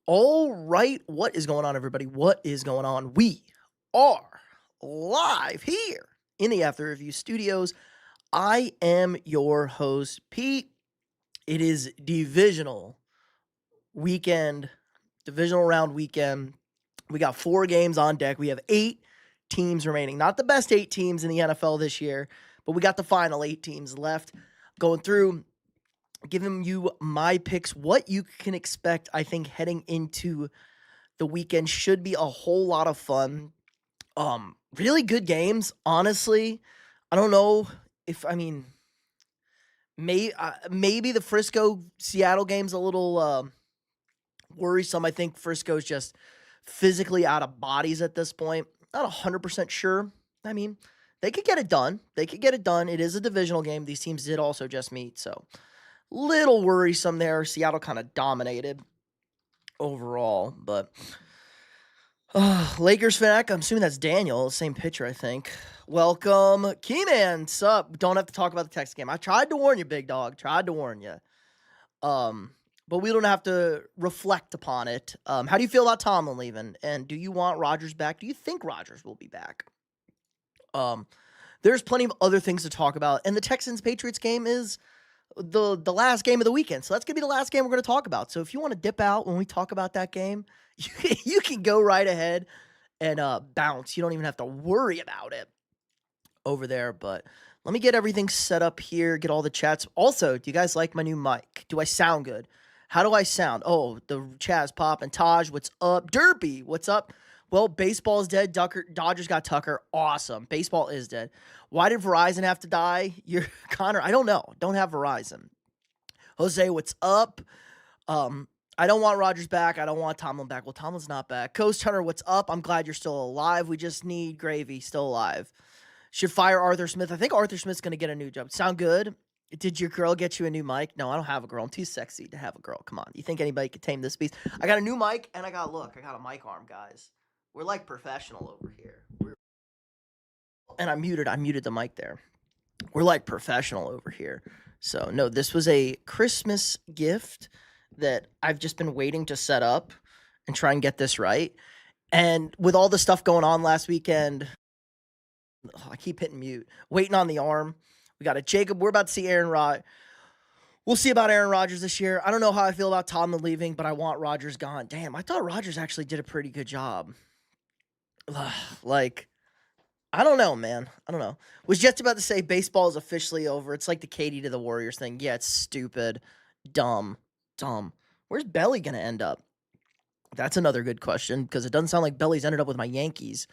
All right, what is going on, everybody? What is going on? We are live here in the After Review Studios. I am your host, Pete. It is weekend, divisional round weekend. We got 4 games on deck. We have 8 teams remaining. Not the best 8 teams in the NFL this year, but we got the final 8 teams left. Going through, giving you my picks, what you can expect, I think, heading into the weekend should be a whole lot of fun. Really good games, honestly. I don't know if maybe the Frisco Seattle game's a little worrisome. I think Frisco's just physically out of bodies at this point. Not 100% sure. I mean, they could get it done. It is a divisional game. These teams did also just meet, so little worrisome there. Seattle kind of dominated overall, but Lakers fanatic, I'm assuming that's Daniel, same picture, I think. Welcome, Keyman. Sup? Don't have to talk about the Texas game. I tried to warn you, big dog. Tried to warn you. But we don't have to reflect upon it. How do you feel about Tomlin leaving? And do you want Rodgers back? Do you think Rodgers will be back? There's plenty of other things to talk about, and the Texans-Patriots game is the last game of the weekend. So that's going to be the last game we're going to talk about. So if you want to dip out when we talk about that game, you can go right ahead and bounce. You don't even have to worry about it over there. But let me get everything set up here, get all the chats. Also, do you guys like my new mic? Do I sound good? How do I sound? Oh, the chat's popping. Taj, what's up? Derpy, what's up? Well, baseball is dead. Dodgers got Tucker. Awesome. Baseball is dead. Why did Verizon have to die? You're Connor. I don't know. Don't have Verizon. Jose, what's up? I don't want Rodgers back. I don't want Tomlin back. Well, Tomlin's not back. Coast Hunter, what's up? I'm glad you're still alive. We just need Gravy still alive. Should fire Arthur Smith. I think Arthur Smith's going to get a new job. Sound good? Did your girl get you a new mic? No, I don't have a girl. I'm too sexy to have a girl. Come on. You think anybody could tame this beast? I got a new mic, and I got a mic arm, guys. We're like professional over here. And I muted the mic there. We're like professional over here. So, no, this was a Christmas gift that I've just been waiting to set up and try and get this right. And with all the stuff going on last weekend, I keep hitting mute, waiting on the arm. We got a Jacob. We're about to see Aaron Rodgers. We'll see about Aaron Rodgers this year. I don't know how I feel about Tomlin leaving, but I want Rodgers gone. Damn, I thought Rodgers actually did a pretty good job. Like, I don't know, man. I don't know. Was just about to say baseball is officially over. It's like the Katie to the Warriors thing. Yeah, it's stupid, dumb. Where's Belly going to end up? That's another good question because it doesn't sound like Belly's ended up with my Yankees.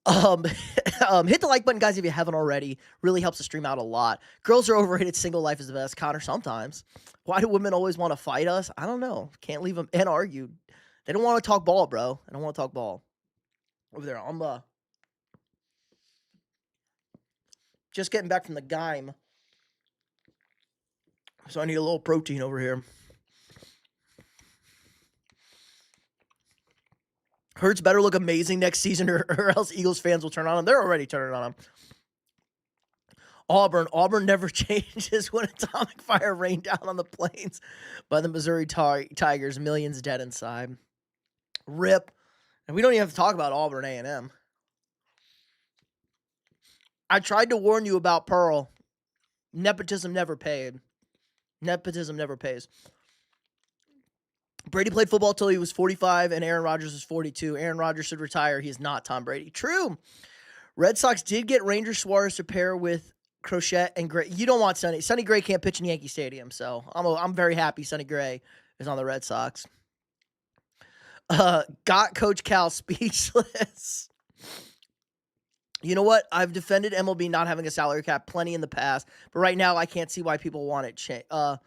Hit the like button, guys, if you haven't already. Really helps the stream out a lot. Girls are overrated. Single life is the best. Connor, sometimes. Why do women always want to fight us? I don't know. Can't leave them and argue. They don't want to talk ball, bro. They don't want to talk ball. Over there, I'm just getting back from the game, so I need a little protein over here. Hurts better look amazing next season, or else Eagles fans will turn on him. They're already turning on him. Auburn never changes when atomic fire rained down on the plains by the Missouri Tigers. Millions dead inside. Rip. And we don't even have to talk about Auburn A&M. I tried to warn you about Pearl. Nepotism never paid. Nepotism never pays. Brady played football till he was 45, and Aaron Rodgers was 42. Aaron Rodgers should retire. He is not Tom Brady. True. Red Sox did get Ranger Suarez to pair with Crochet and Gray. You don't want Sonny. Sonny Gray can't pitch in Yankee Stadium, so I'm very happy Sonny Gray is on the Red Sox. Got Coach Cal speechless. You know what? I've defended MLB not having a salary cap plenty in the past, but right now I can't see why people want it changed. Right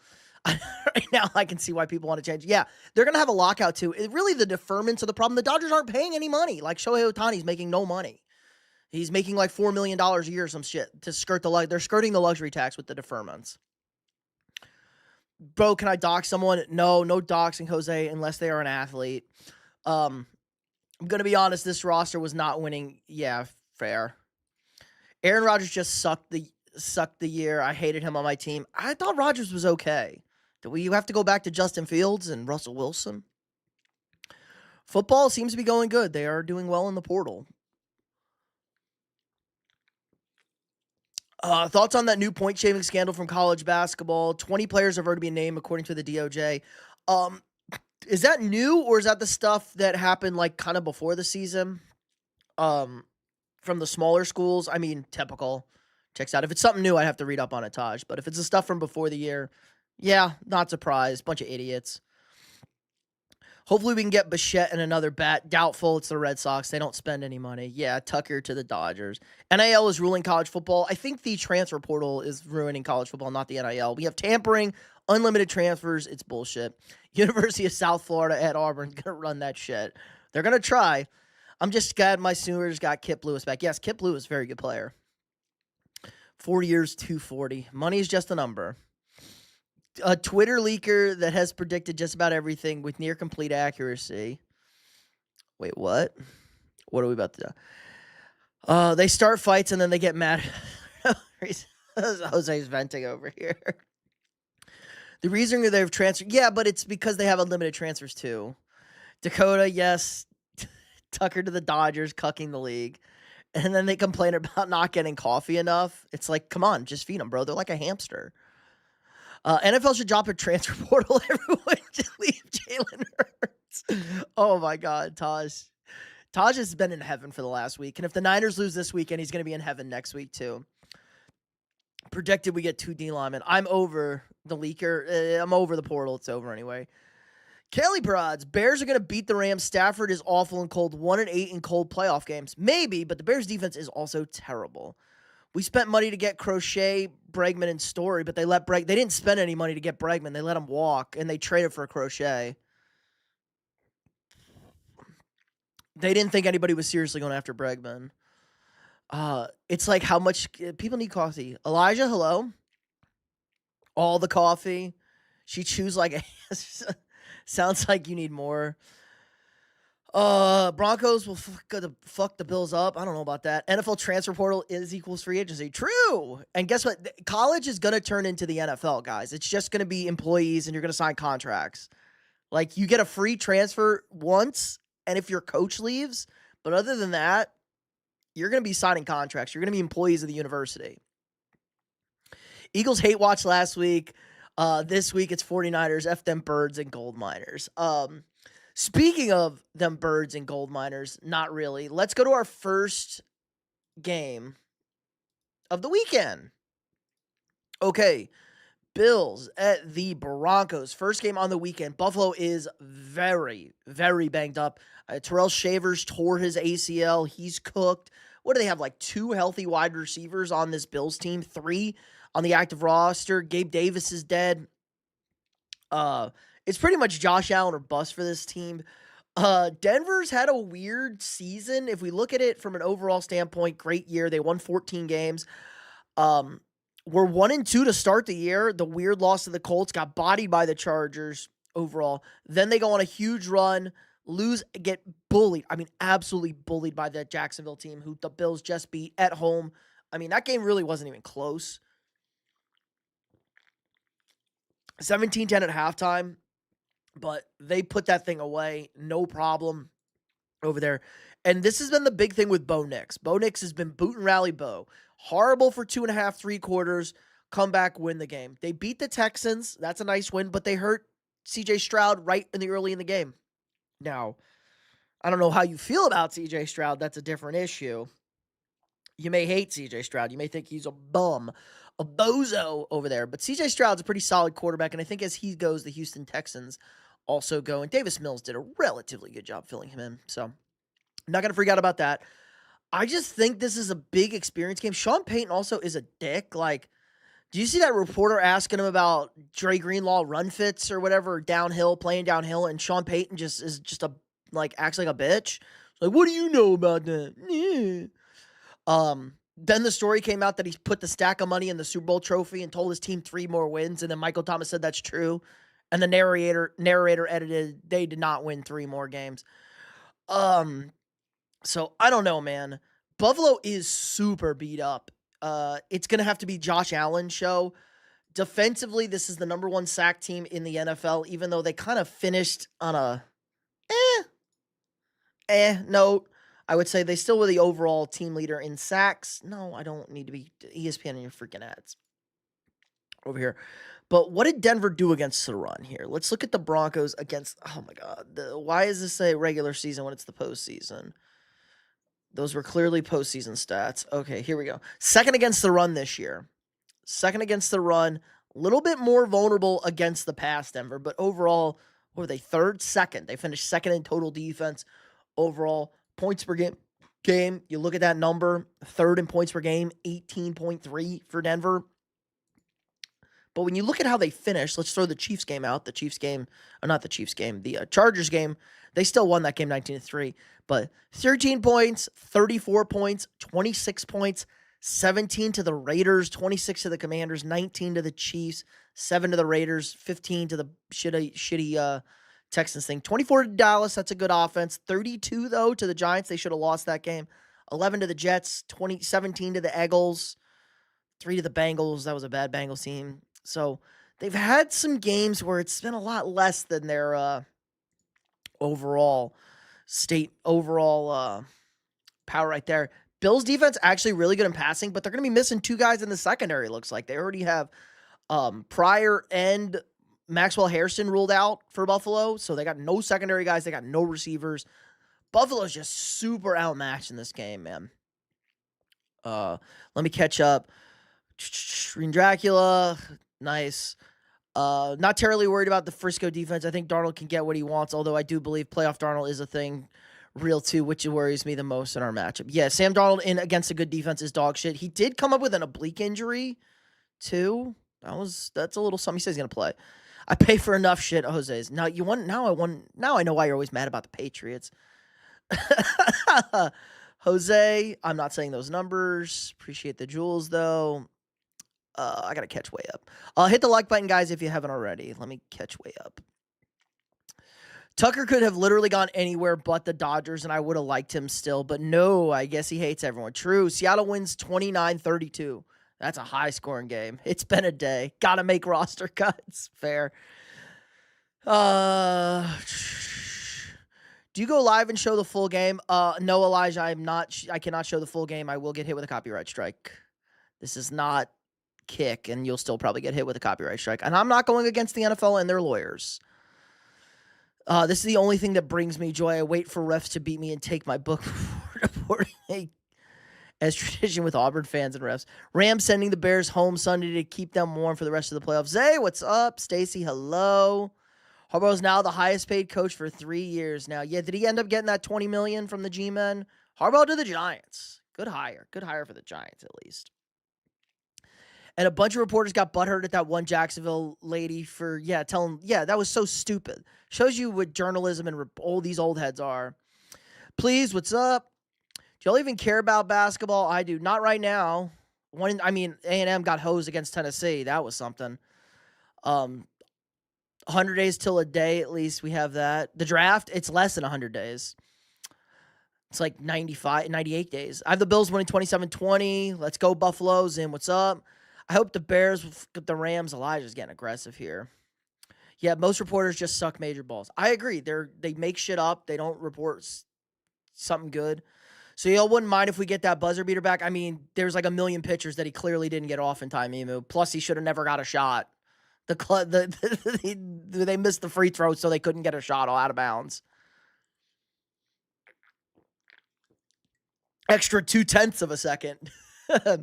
now I can see why people want to change. Yeah, they're going to have a lockout too. Really, the deferments are the problem. The Dodgers aren't paying any money. Like Shohei Ohtani's making no money. He's making like $4 million a year or some shit to skirt they're skirting the luxury tax with the deferments. Bro, can I dox someone? No doxing, Jose, unless they are an athlete. I'm going to be honest, this roster was not winning. Yeah, fair. Aaron Rodgers just sucked the year. I hated him on my team. I thought Rodgers was okay. Do you have to go back to Justin Fields and Russell Wilson? Football seems to be going good. They are doing well in the portal. Thoughts on that new point shaving scandal from college basketball? 20 players have already been named, according to the DOJ. Um, is that new, or is that the stuff that happened like kind of before the season? From the smaller schools, I mean, typical. Checks out. If it's something new, I'd have to read up on it, Taj. But if it's the stuff from before the year, yeah, not surprised. Bunch of idiots. Hopefully we can get Bichette and another bat. Doubtful. It's the Red Sox. They don't spend any money. Yeah, Tucker to the Dodgers. NIL is ruling college football. I think the transfer portal is ruining college football, not the NIL. We have tampering, unlimited transfers. It's bullshit. University of South Florida at Auburn going to run that shit. They're going to try. I'm just glad my Sooners got Kip Lewis back. Yes, Kip Lewis, very good player. 4 years, 240. Money is just a number. A Twitter leaker that has predicted just about everything with near complete accuracy. Wait, what? What are we about to do? They start fights and then they get mad. Jose's venting over here. The reason they've transferred, yeah, but it's because they have unlimited transfers too. Dakota, yes. Tucker to the Dodgers, cucking the league. And then they complain about not getting coffee enough. It's like, come on, just feed them, bro. They're like a hamster. NFL should drop a transfer portal. Everyone just leave Jalen Hurts. Oh, my God, Taj. Taj has been in heaven for the last week. And if the Niners lose this weekend, he's going to be in heaven next week, too. Predicted we get 2 D linemen. I'm over the leaker. I'm over the portal. It's over anyway. Kelly Broads, Bears are going to beat the Rams. Stafford is awful and cold. 1-8 in cold playoff games. Maybe, but the Bears defense is also terrible. We spent money to get Crochet, Bregman, and Story, but they didn't spend any money to get Bregman. They let him walk, and they traded for Crochet. They didn't think anybody was seriously going after Bregman. It's like how much people need coffee. Elijah, hello? All the coffee. She chews like a... Sounds like you need more. Broncos will fuck the Bills up. I don't know about that. NFL transfer portal is equals free agency. True. And guess what? College is going to turn into the NFL, guys. It's just going to be employees and you're going to sign contracts. Like, you get a free transfer once, and if your coach leaves, but other than that, you're going to be signing contracts. You're going to be employees of the university. Eagles hate watch last week. This week it's 49ers, F them birds and gold miners. Speaking of them birds and gold miners, not really. Let's go to our first game of the weekend. Okay, Bills at the Broncos. First game on the weekend. Buffalo is very, very banged up. Terrell Shavers tore his ACL. He's cooked. What do they have, like 2 healthy wide receivers on this Bills team? 3 on the active roster. Gabe Davis is dead. It's pretty much Josh Allen or bust for this team. Denver's had a weird season. If we look at it from an overall standpoint, great year. They won 14 games. We're 1-2 to start the year. The weird loss to the Colts, got bodied by the Chargers overall. Then they go on a huge run, lose, get bullied. I mean, absolutely bullied by that Jacksonville team who the Bills just beat at home. I mean, that game really wasn't even close. 17-10 at halftime, but they put that thing away. No problem over there. And this has been the big thing with Bo Nix. Bo Nix has been boot and rally Bo. Horrible for 2.5, 3 quarters. Come back, win the game. They beat the Texans. That's a nice win, but they hurt C.J. Stroud right early in the game. Now, I don't know how you feel about C.J. Stroud. That's a different issue. You may hate C.J. Stroud. You may think he's a bum, a bozo over there. But C.J. Stroud's a pretty solid quarterback, and I think as he goes, the Houston Texans also go. And Davis Mills did a relatively good job filling him in. So, I'm not going to freak out about that. I just think this is a big experience game. Sean Payton also is a dick. Like, do you see that reporter asking him about Dre Greenlaw run fits or whatever, downhill, playing downhill, and Sean Payton just is just acts like a bitch? Like, what do you know about that? Yeah. Then the story came out that he put the stack of money in the Super Bowl trophy and told his team 3 more wins, and then Michael Thomas said that's true. And the narrator edited they did not win 3 more games. So I don't know, man. Buffalo is super beat up. It's going to have to be Josh Allen's show. Defensively, this is the #1 sack team in the NFL, even though they kind of finished on a No. I would say they still were the overall team leader in sacks. No, I don't need to be ESPN and your freaking ads over here. But what did Denver do against the run here? Let's look at the Broncos against. Oh my God! Why is this a regular season when it's the postseason? Those were clearly postseason stats. Okay, here we go. Second against the run this year. Second against the run. A little bit more vulnerable against the pass, Denver. But overall, what were they? Third? Second. They finished second in total defense. Overall, points per game. You look at that number. Third in points per game. 18.3 for Denver. But when you look at how they finished, let's throw the Chiefs game out. The Chiefs game, or not the Chiefs game, the Chargers game, they still won that game 19-3. But 13 points, 34 points, 26 points, 17 to the Raiders, 26 to the Commanders, 19 to the Chiefs, 7 to the Raiders, 15 to the shitty Texans thing. 24 to Dallas, that's a good offense. 32, though, to the Giants. They should have lost that game. 11 to the Jets, 17 to the Eagles, 3 to the Bengals. That was a bad Bengals team. So they've had some games where it's been a lot less than their overall power right there. Bills defense actually really good in passing, but they're going to be missing 2 guys in the secondary, looks like. They already have Pryor and Maxwell Harrison ruled out for Buffalo, so they got no secondary guys. They got no receivers. Buffalo's just super outmatched in this game, man. Let me catch up. Green Dracula, nice. Not terribly worried about the Frisco defense. I think Darnold can get what he wants, although I do believe playoff Darnold is a thing real too, which worries me the most in our matchup. Yeah, Sam Darnold in against a good defense is dog shit. He did come up with an oblique injury too. That's a little something. He says he's gonna play. I pay for enough shit, Jose's. Now I know why you're always mad about the Patriots. Jose, I'm not saying those numbers. Appreciate the jewels though. I gotta catch way up. Hit the like button, guys, if you haven't already. Let me catch way up. Tucker could have literally gone anywhere but the Dodgers, and I would have liked him still. But no, I guess he hates everyone. True. Seattle wins 29-32. That's a high-scoring game. It's been a day. Gotta make roster cuts. Fair. Do you go live and show the full game? No, Elijah, I cannot show the full game. I will get hit with a copyright strike. This is not kick, and you'll still probably get hit with a copyright strike. And I'm not going against the NFL and their lawyers. This is the only thing that brings me joy. I wait for refs to beat me and take my book before reporting as tradition with Auburn fans and refs. Rams sending the Bears home Sunday to keep them warm for the rest of the playoffs. Zay, what's up? Stacy, hello. Harbaugh's now the highest paid coach for 3 years now. Yeah, did he end up getting that $20 million from the G-Men? Harbaugh to the Giants. Good hire. Good hire for the Giants, at least. And a bunch of reporters got butthurt at that one Jacksonville lady for, telling, that was so stupid. Shows you what journalism and all these old heads are. Please, what's up? Do y'all even care about basketball? I do. Not right now. A&M got hosed against Tennessee. That was something. 100 days till a day, at least we have that. The draft, it's less than 100 days. It's like 98 days. I have the Bills winning 27-20. Let's go, Buffaloes. And what's up? I hope the Bears get the Rams. Elijah's getting aggressive here. Yeah, most reporters just suck major balls. I agree. They make shit up. They don't report something good. So y'all wouldn't mind if we get that buzzer beater back? I mean, there's like a million pitchers that he clearly didn't get off in time, Emu. Plus, he should have never got a shot. They missed the free throw, so they couldn't get a shot all out of bounds. Extra 0.2 of a second.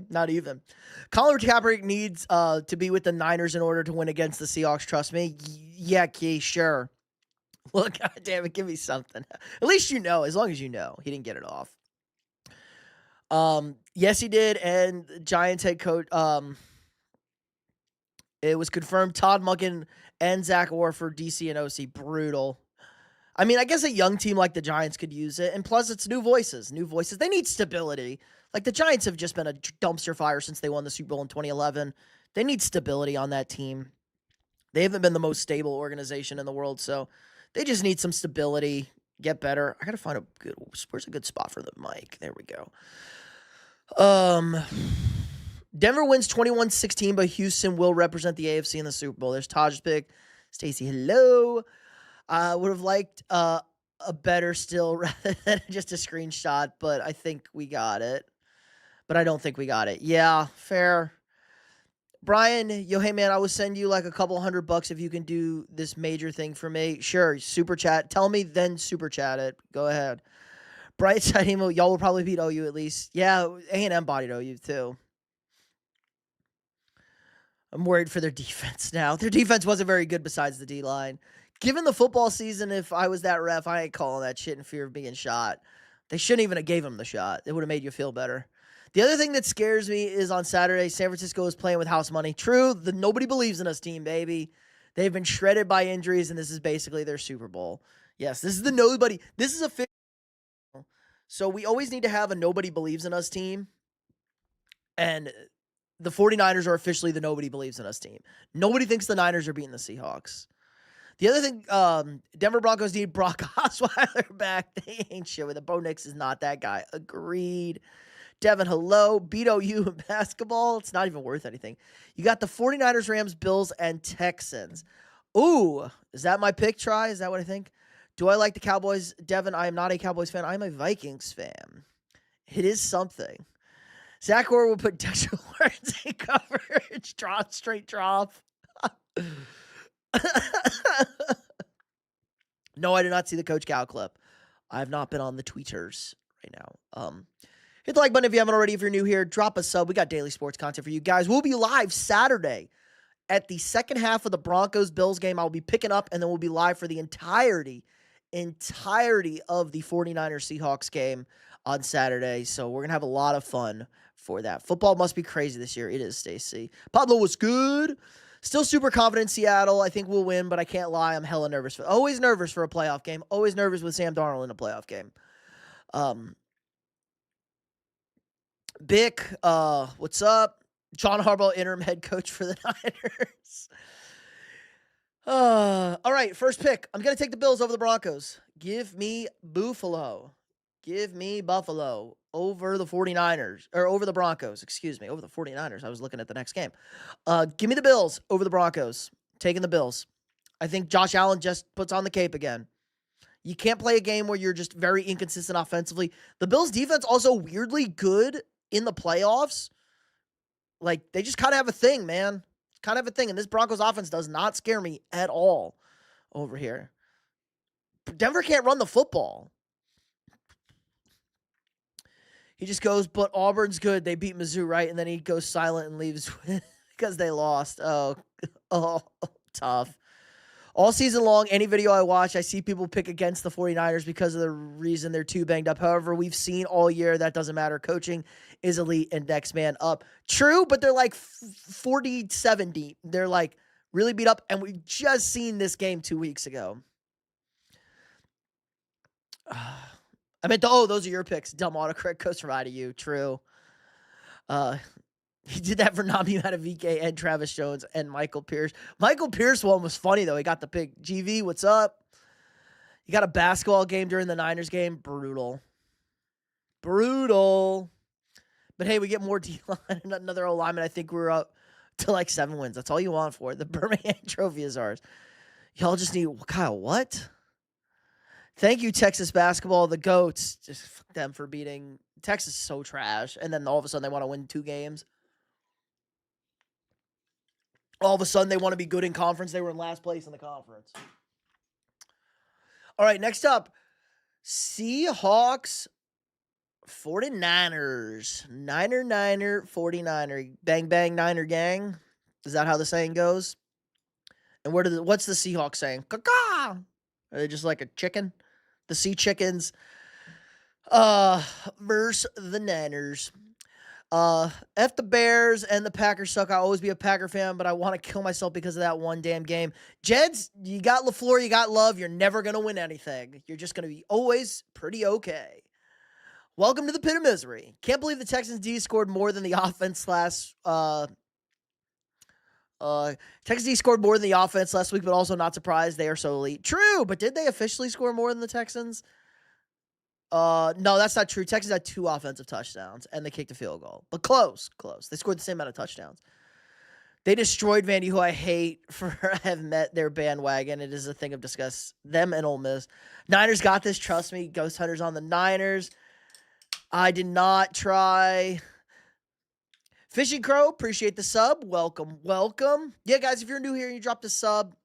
Not even. Colin Kaepernick needs to be with the Niners in order to win against the Seahawks. Trust me. Yeah, Key, sure. Look, God damn it, give me something. At least you know. As long as you know, he didn't get it off. Yes, he did. And Giants head coach. It was confirmed Todd Monken and Zach Orr for DC and OC. Brutal. I mean, I guess a young team like the Giants could use it. And plus, it's new voices. New voices. They need stability. Like, the Giants have just been a dumpster fire since they won the Super Bowl in 2011. They need stability on that team. They haven't been the most stable organization in the world, so they just need some stability, get better. I got to find where's a good spot for the mic? There we go. Denver wins 21-16, but Houston will represent the AFC in the Super Bowl. There's Taj's pick. Stacy, hello. I would have liked a better still rather than just a screenshot, but I think we got it. But I don't think we got it. Yeah, fair. Brian, yo, hey man, I will send you like a couple $100 if you can do this major thing for me. Sure, super chat. Tell me, then super chat it. Go ahead. Bright side emo, y'all will probably beat OU at least. Yeah, A&M bodied OU too. I'm worried for their defense now. Their defense wasn't very good besides the D-line. Given the football season, if I was that ref, I ain't calling that shit in fear of being shot. They shouldn't even have gave him the shot. It would have made you feel better. The other thing that scares me is on Saturday, San Francisco is playing with house money. True, the nobody believes in us team, baby. They've been shredded by injuries, and this is basically their Super Bowl. Yes, this is the nobody. This is a fit. So we always need to have a nobody believes in us team. And the 49ers are officially the nobody believes in us team. Nobody thinks the Niners are beating the Seahawks. The other thing, Denver Broncos need Brock Osweiler back. They ain't shit with it. Bo Nix is not that guy. Agreed. Devin, hello. Beat OU in basketball. It's not even worth anything. You got the 49ers, Rams, Bills, and Texans. Ooh, is that my pick, Try? Is that what I think? Do I like the Cowboys? Devin, I am not a Cowboys fan. I'm a Vikings fan. It is something. Zach Orr will put Dexter Lawrence in coverage. Straight drop. No, I did not see the Coach Cal clip. I have not been on the tweeters right now. Hit the like button if you haven't already. If you're new here, drop a sub. We got daily sports content for you guys. We'll be live Saturday at the second half of the Broncos-Bills game. I'll be picking up, and then we'll be live for the entirety of the 49ers-Seahawks game on Saturday. So we're going to have a lot of fun for that. Football must be crazy this year. It is, Stacy. Pablo, what's good? Still super confident in Seattle. I think we'll win, but I can't lie. I'm hella nervous. Always nervous for a playoff game. Always nervous with Sam Darnold in a playoff game. Bick, what's up? John Harbaugh, interim head coach for the Niners. All right, first pick. I'm going to take the Bills over the Broncos. Give me Buffalo. Give me Buffalo over the 49ers, or over the Broncos, excuse me, over the 49ers. I was looking at the next game. Give me the Bills over the Broncos. Taking the Bills. I think Josh Allen just puts on the cape again. You can't play a game where you're just very inconsistent offensively. The Bills' defense also weirdly good in the playoffs. Like, they just kind of have a thing, man. Kind of a thing. And this Broncos offense does not scare me at all over here. Denver can't run the football. He just goes, but Auburn's good. They beat Mizzou, right? And then he goes silent and leaves because they lost. Oh, tough. All season long, any video I watch, I see people pick against the 49ers because of the reason they're too banged up. However, we've seen all year that doesn't matter. Coaching is elite and next man up. True, but they're like 47 deep. They're like really beat up, and we've just seen this game 2 weeks ago. I meant, those are your picks. Dumb autocorrect goes from IDU. True. He did that for Nami VK and Travis Jones and Michael Pierce. Michael Pierce one was funny, though. He got the pick. GV, what's up? You got a basketball game during the Niners game? Brutal. Brutal. But, hey, we get more D-line and another alignment. I think we're up to like 7 wins. That's all you want for it. The Birmingham Trophy is ours. Y'all just need Kyle, what? Thank you, Texas basketball. The GOATs. Just fuck them for beating Texas. So trash. And then all of a sudden they want to win 2 games. All of a sudden they want to be good in conference. They were in last place in the conference. All right, next up. Seahawks 49ers. Niner, 49er. Bang, bang, Niner gang. Is that how the saying goes? And what's the Seahawks saying? Caw-caw. Are they just like a chicken? The Sea Chickens versus the Niners. F the Bears and the Packers suck. I'll always be a Packer fan, but I want to kill myself because of that one damn game. Jeds, you got LaFleur, you got Love. You're never going to win anything. You're just going to be always pretty okay. Welcome to the pit of misery. Can't believe the Texans D scored more than the offense Texans D scored more than the offense last week, but also not surprised. They are so elite. True, but did they officially score more than the Texans? No, that's not true. Texans had 2 offensive touchdowns, and they kicked a field goal. But close. They scored the same amount of touchdowns. They destroyed Vandy, who I hate for have met their bandwagon. It is a thing of disgust. Them and Ole Miss. Niners got this. Trust me. Ghost Hunters on the Niners. I did not try. Fishing Crow, appreciate the sub. Welcome, welcome. Yeah, guys, if you're new here and you dropped a sub,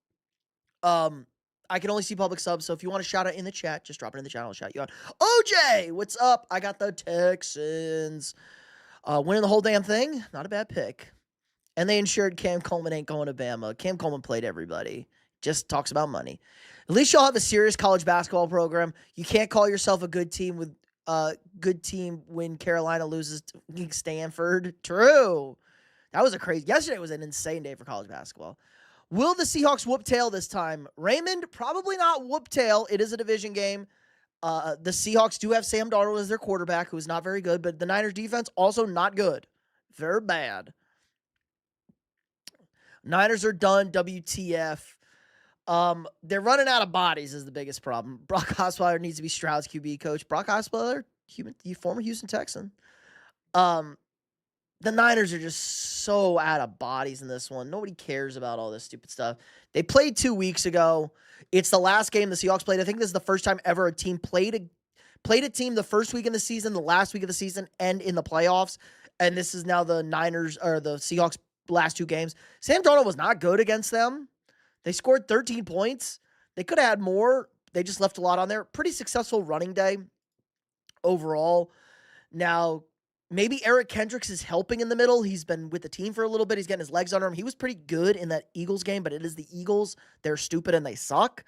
I can only see public subs, so if you want to shout out in the chat, just drop it in the chat. I'll shout you out. OJ, what's up? I got the Texans. Winning the whole damn thing. Not a bad pick. And they ensured Cam Coleman ain't going to Bama. Cam Coleman played everybody. Just talks about money. At least y'all have a serious college basketball program. You can't call yourself a good team when Carolina loses to Stanford. True. That was yesterday was an insane day for college basketball. Will the Seahawks whoop tail this time? Raymond, probably not whoop tail. It is a division game. The Seahawks do have Sam Darnold as their quarterback, who is not very good, but the Niners defense also not good. Very bad. Niners are done. WTF. They're running out of bodies is the biggest problem. Brock Osweiler needs to be Stroud's QB coach. Brock Osweiler, former Houston Texan. The Niners are just so out of bodies in this one. Nobody cares about all this stupid stuff. They played 2 weeks ago. It's the last game the Seahawks played. I think this is the first time ever a team played a team the first week in the season, the last week of the season, and in the playoffs. And this is now the Seahawks last 2 games. Sam Darnold was not good against them. They scored 13 points. They could have had more. They just left a lot on there. Pretty successful running day overall. Now, maybe Eric Kendricks is helping in the middle. He's been with the team for a little bit. He's getting his legs under him. He was pretty good in that Eagles game, but it is the Eagles. They're stupid and they suck.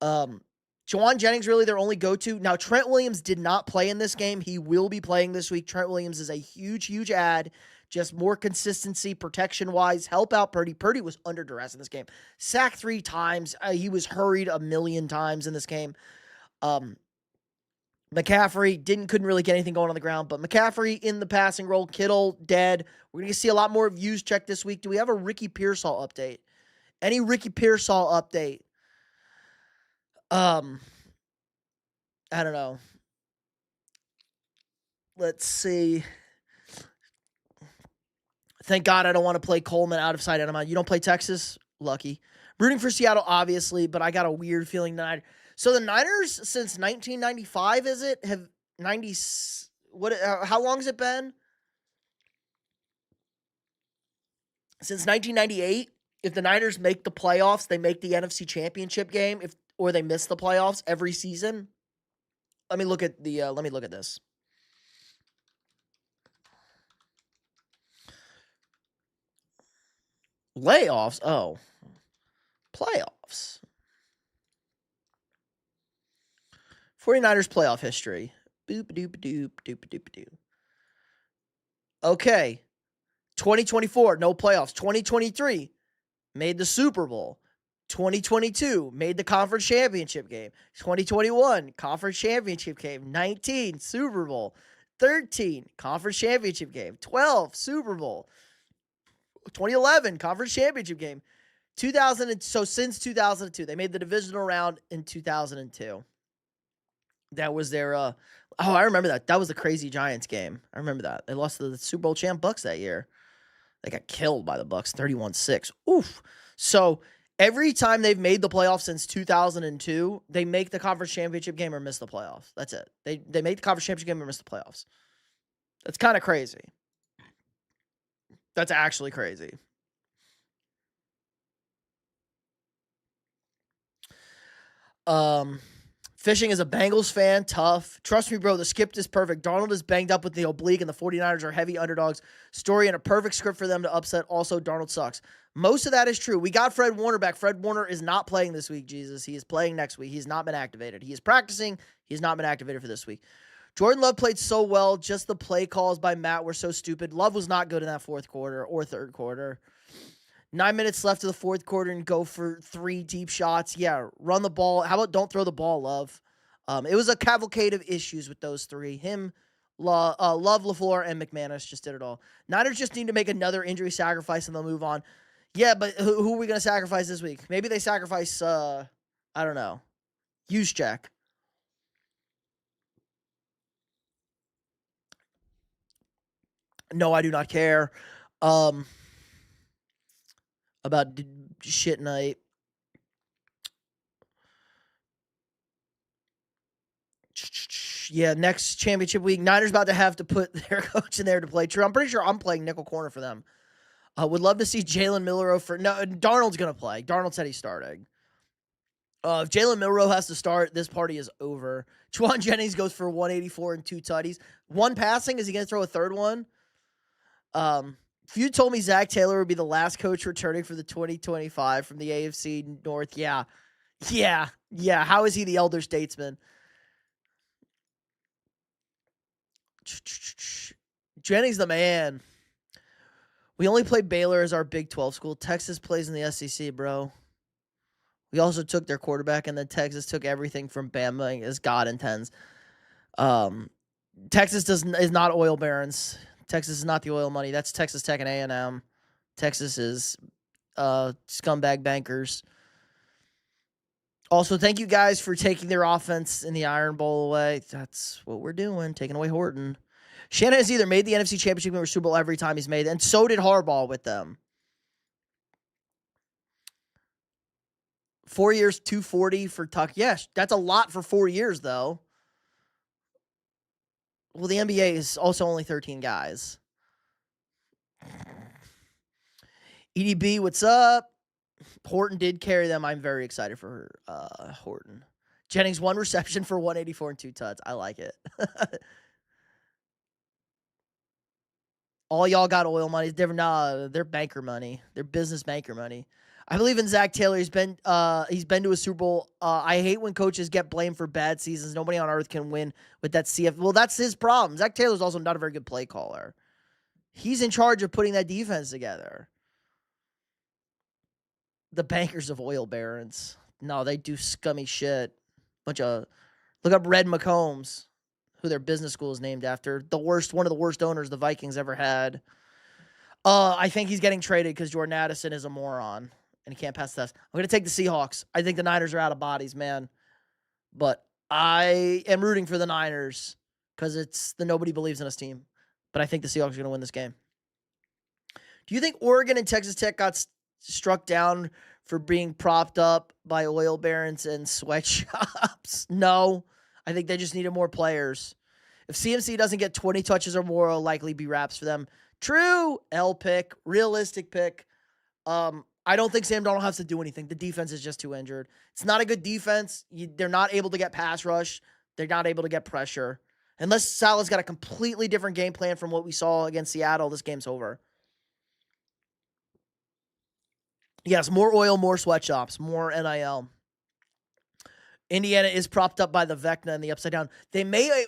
Jawan Jennings really their only go-to. Now, Trent Williams did not play in this game. He will be playing this week. Trent Williams is a huge, huge add. Just more consistency, protection-wise. Help out Purdy. Purdy was under duress in this game. Sacked 3 times. He was hurried a million times in this game. McCaffrey couldn't really get anything going on the ground, but McCaffrey in the passing role. Kittle dead. We're going to see a lot more views check this week. Do we have a Ricky Pearsall update? Any Ricky Pearsall update? I don't know. Let's see. Thank God I don't want to play Coleman out of sight, out of mind. You don't play Texas? Lucky. Rooting for Seattle, obviously, but I got a weird feeling tonight. So the Niners, since 1995, is it? Have 90... How long has it been? Since 1998, if the Niners make the playoffs, they make the NFC Championship game, or they miss the playoffs every season. Let me look at this. Layoffs? Oh. Playoffs. 49ers playoff history. Boop-a-doop-a-doop, doop-a-doop-a-doop. Okay. 2024, no playoffs. 2023, made the Super Bowl. 2022, made the conference championship game. 2021, conference championship game. 19, Super Bowl. 13, conference championship game. 12, Super Bowl. 2011, conference championship game. So since 2002, they made the divisional round in 2002. That was their, I remember that. That was the crazy Giants game. I remember that. They lost to the Super Bowl champ Bucks that year. They got killed by the Bucks, 31-6. Oof. So every time they've made the playoffs since 2002, they make the conference championship game or miss the playoffs. That's it. They make the conference championship game or miss the playoffs. That's kind of crazy. That's actually crazy. Fishing is a Bengals fan. Tough. Trust me, bro. The script is perfect. Darnold is banged up with the oblique, and the 49ers are heavy underdogs. Story and a perfect script for them to upset. Also, Darnold sucks. Most of that is true. We got Fred Warner back. Fred Warner is not playing this week, Jesus. He is playing next week. He's not been activated. He is practicing. He's not been activated for this week. Jordan Love played so well. Just the play calls by Matt were so stupid. Love was not good in that fourth quarter or third quarter. 9 minutes left of the fourth quarter and go for 3 deep shots. Yeah, run the ball. How about don't throw the ball, Love? It was a cavalcade of issues with those 3. Him, Love, LaFleur, and McManus just did it all. Niners just need to make another injury sacrifice and they'll move on. Yeah, but who are we going to sacrifice this week? Maybe they sacrifice, I don't know, Juszczyk. No, I do not care. about shit night. Yeah, next championship week, Niners about to have to put their coach in there to play. True, I'm pretty sure I'm playing nickel corner for them. Would love to see Jalen Milroe for no. Darnold's gonna play. Darnold said he's starting. If Jalen Milroe has to start, this party is over. Juwan Jennings goes for 184 and 2 tutties. One passing. Is he gonna throw a third one? If you told me Zach Taylor would be the last coach returning for the 2025 from the AFC North, yeah. How is he the elder statesman? Jennings the man. We only play Baylor as our Big 12 school. Texas plays in the SEC, bro. We also took their quarterback, and then Texas took everything from Bama as God intends. Texas is not oil barons. Texas is not the oil money. That's Texas Tech and A&M. Texas is scumbag bankers. Also, thank you guys for taking their offense in the Iron Bowl away. That's what we're doing, taking away Horton. Shannon has either made the NFC Championship or Super Bowl every time he's made it, and so did Harbaugh with them. 4 years, 240 for Tuck. Yes, that's a lot for 4 years, though. Well, the NBA is also only 13 guys. EDB, what's up? Horton did carry them. I'm very excited for Horton. Jennings, 1 reception for 184 and 2 tuts. I like it. All y'all got oil money. They're banker money. They're business banker money. I believe in Zach Taylor. He's been to a Super Bowl. I hate when coaches get blamed for bad seasons. Nobody on earth can win with that CF. Well, that's his problem. Zach Taylor's also not a very good play caller. He's in charge of putting that defense together. The bankers of oil barons. No, they do scummy shit. Look up Red McCombs, who their business school is named after. One of the worst owners the Vikings ever had. I think he's getting traded because Jordan Addison is a moron and he can't pass the test. I'm going to take the Seahawks. I think the Niners are out of bodies, man. But I am rooting for the Niners because it's the nobody believes in us team. But I think the Seahawks are going to win this game. Do you think Oregon and Texas Tech got struck down for being propped up by oil barons and sweatshops? No. I think they just needed more players. If CMC doesn't get 20 touches or more, it'll likely be wraps for them. True. L pick. Realistic pick. I don't think Sam Darnold has to do anything. The defense is just too injured. It's not a good defense. They're not able to get pass rush. They're not able to get pressure. Unless Salah's got a completely different game plan from what we saw against Seattle, this game's over. Yes, more oil, more sweatshops, more NIL. Indiana is propped up by the Vecna and the Upside Down. They may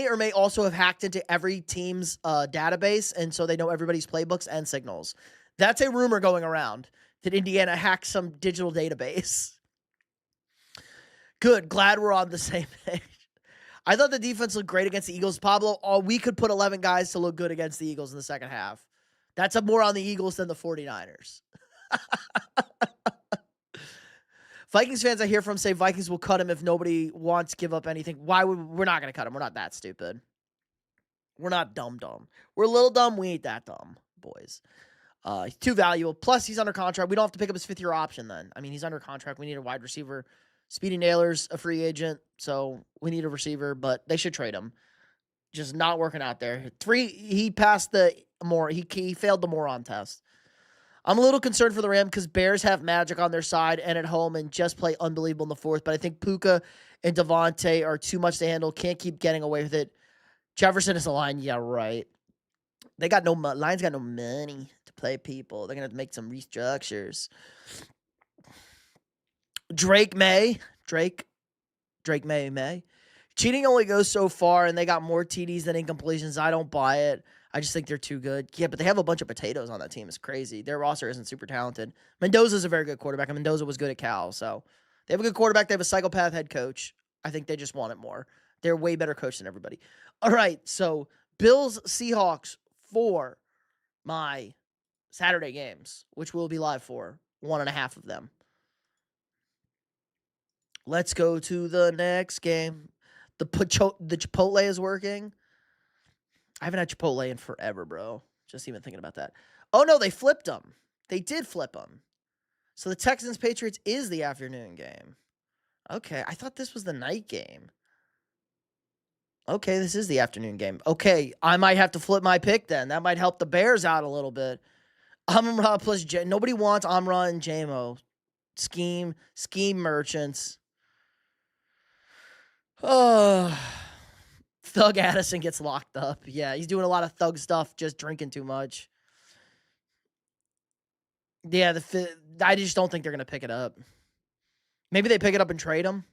or may also have hacked into every team's database, and so they know everybody's playbooks and signals. That's a rumor going around that Indiana hacked some digital database. Good. Glad we're on the same page. I thought the defense looked great against the Eagles. Pablo, we could put 11 guys to look good against the Eagles in the second half. That's more on the Eagles than the 49ers. Vikings fans I hear from say Vikings will cut him if nobody wants to give up anything. We're not going to cut him. We're not that stupid. We're not dumb. We're a little dumb. We ain't that dumb, boys. He's too valuable. Plus, he's under contract. We don't have to pick up his 5th-year option then. I mean, he's under contract. We need a wide receiver. Speedy Naylor's a free agent, so we need a receiver, but they should trade him. Just not working out there. He passed he failed the moron test. I'm a little concerned for the Rams because Bears have magic on their side and at home and just play unbelievable in the 4th. But I think Puka and Devontae are too much to handle. Can't keep getting away with it. Jefferson is a line. Yeah, right. They got no money. Lions got no money to play people. They're going to have to make some restructures. Drake May. Cheating only goes so far, and they got more TDs than incompletions. I don't buy it. I just think they're too good. Yeah, but they have a bunch of potatoes on that team. It's crazy. Their roster isn't super talented. Mendoza's a very good quarterback, and Mendoza was good at Cal. So they have a good quarterback. They have a psychopath head coach. I think they just want it more. They're way better coached than everybody. All right, so Bills, Seahawks for my Saturday games, which we'll be live for, 1.5 of them. Let's go to the next game. The Chipotle is working. I haven't had Chipotle in forever, bro. Just even thinking about that. Oh, no, they flipped them. They did flip them. So the Texans-Patriots is the afternoon game. Okay, I thought this was the night game. Okay, this is the afternoon game. Okay, I might have to flip my pick then. That might help the Bears out a little bit. Amon-Ra plus nobody wants Amon-Ra and JMO. Scheme merchants. Oh, Thug Addison gets locked up. Yeah, he's doing a lot of thug stuff, just drinking too much. Yeah, I just don't think they're going to pick it up. Maybe they pick it up and trade him.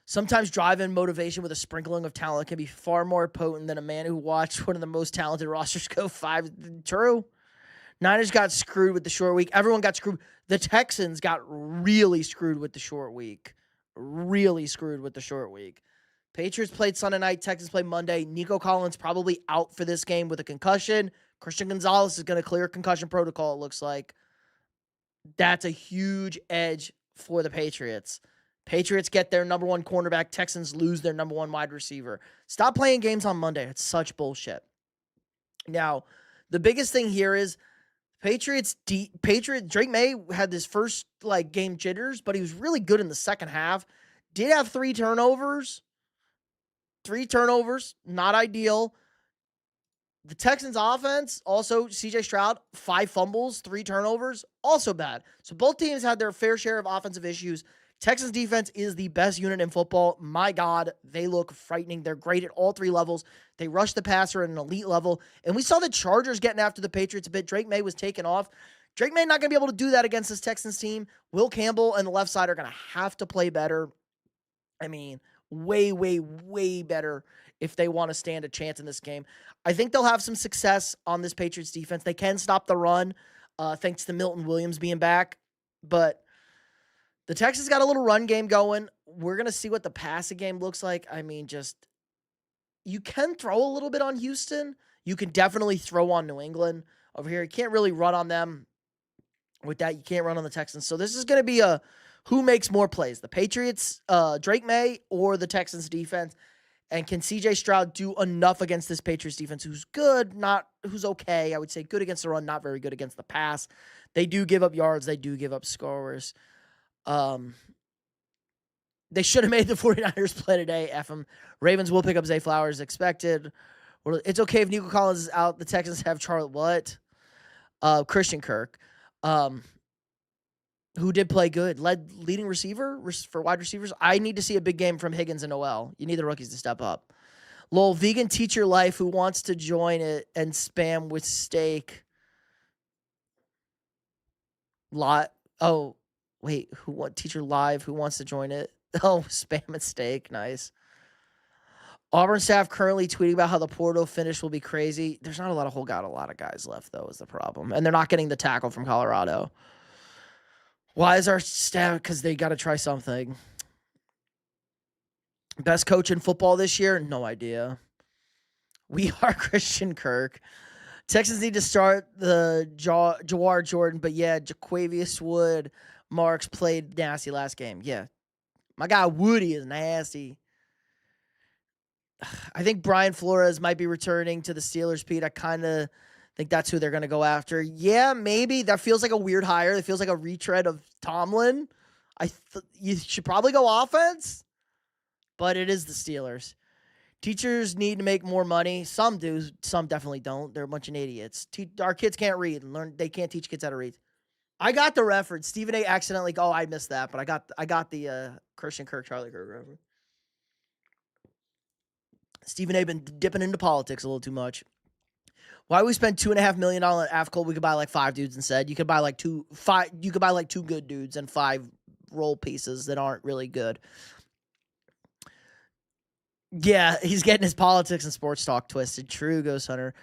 Sometimes drive-in motivation with a sprinkling of talent can be far more potent than a man who watched one of the most talented rosters go 5. True. Niners got screwed with the short week. Everyone got screwed. The Texans got really screwed with the short week. Patriots played Sunday night. Texans played Monday. Nico Collins probably out for this game with a concussion. Christian Gonzalez is going to clear concussion protocol, it looks like. That's a huge edge for the Patriots. Patriots get their number one cornerback. Texans lose their number one wide receiver. Stop playing games on Monday. It's such bullshit. Now, the biggest thing here is Patriots, Drake May had this first game jitters, but he was really good in the second half. Did have 3 turnovers. Not ideal. The Texans offense, also C.J. Stroud, 5 fumbles, 3 turnovers, also bad. So both teams had their fair share of offensive issues. Texans defense is the best unit in football. My God, they look frightening. They're great at all 3 levels. They rush the passer at an elite level. And we saw the Chargers getting after the Patriots a bit. Drake May was taken off. Drake May not going to be able to do that against this Texans team. Will Campbell and the left side are going to have to play better. I mean, way, way, way better if they want to stand a chance in this game. I think they'll have some success on this Patriots defense. They can stop the run thanks to Milton Williams being back. But the Texans got a little run game going. We're going to see what the passing game looks like. I mean, you can throw a little bit on Houston. You can definitely throw on New England over here. You can't really run on them. With that, you can't run on the Texans. So this is going to be a who makes more plays, the Patriots, Drake May, or the Texans defense. And can C.J. Stroud do enough against this Patriots defense who's good, who's okay? I would say good against the run, not very good against the pass. They do give up yards. They do give up scores. They should have made the 49ers play today. F them. Ravens will pick up Zay Flowers expected. It's okay if Nico Collins is out. The Texans have Christian Kirk, who did play good. Leading receiver for wide receivers. I need to see a big game from Higgins and Noel. You need the rookies to step up. Lol, vegan teacher life who wants to join it and spam with steak. Oh, wait. Teacher live who wants to join it? Oh, spam and steak. Nice. Auburn staff currently tweeting about how the portal finish will be crazy. There's not a lot of guys left, though, is the problem. And they're not getting the tackle from Colorado. Why is our staff? Because they got to try something. Best coach in football this year? No idea. We are Christian Kirk. Texans need to start the Jawar Jordan, but yeah, Jaquavius Wood Marks played nasty last game. Yeah. My guy Woody is nasty. I think Brian Flores might be returning to the Steelers, Pete. I kind of think that's who they're going to go after. Yeah, maybe. That feels like a weird hire. It feels like a retread of Tomlin. You should probably go offense, but it is the Steelers. Teachers need to make more money. Some do. Some definitely don't. They're a bunch of idiots. Our kids can't read and learn. They can't teach kids how to read. I got the reference. Stephen A. accidentally. Oh, I missed that, but I got the Christian Kirk, Charlie Kirk reference. Stephen A. been dipping into politics a little too much. Why we spend $2.5 million on AFCOL? We could buy 5 dudes instead. You could buy 2 good dudes and 5 role pieces that aren't really good. Yeah, he's getting his politics and sports talk twisted. True, Ghost Hunter.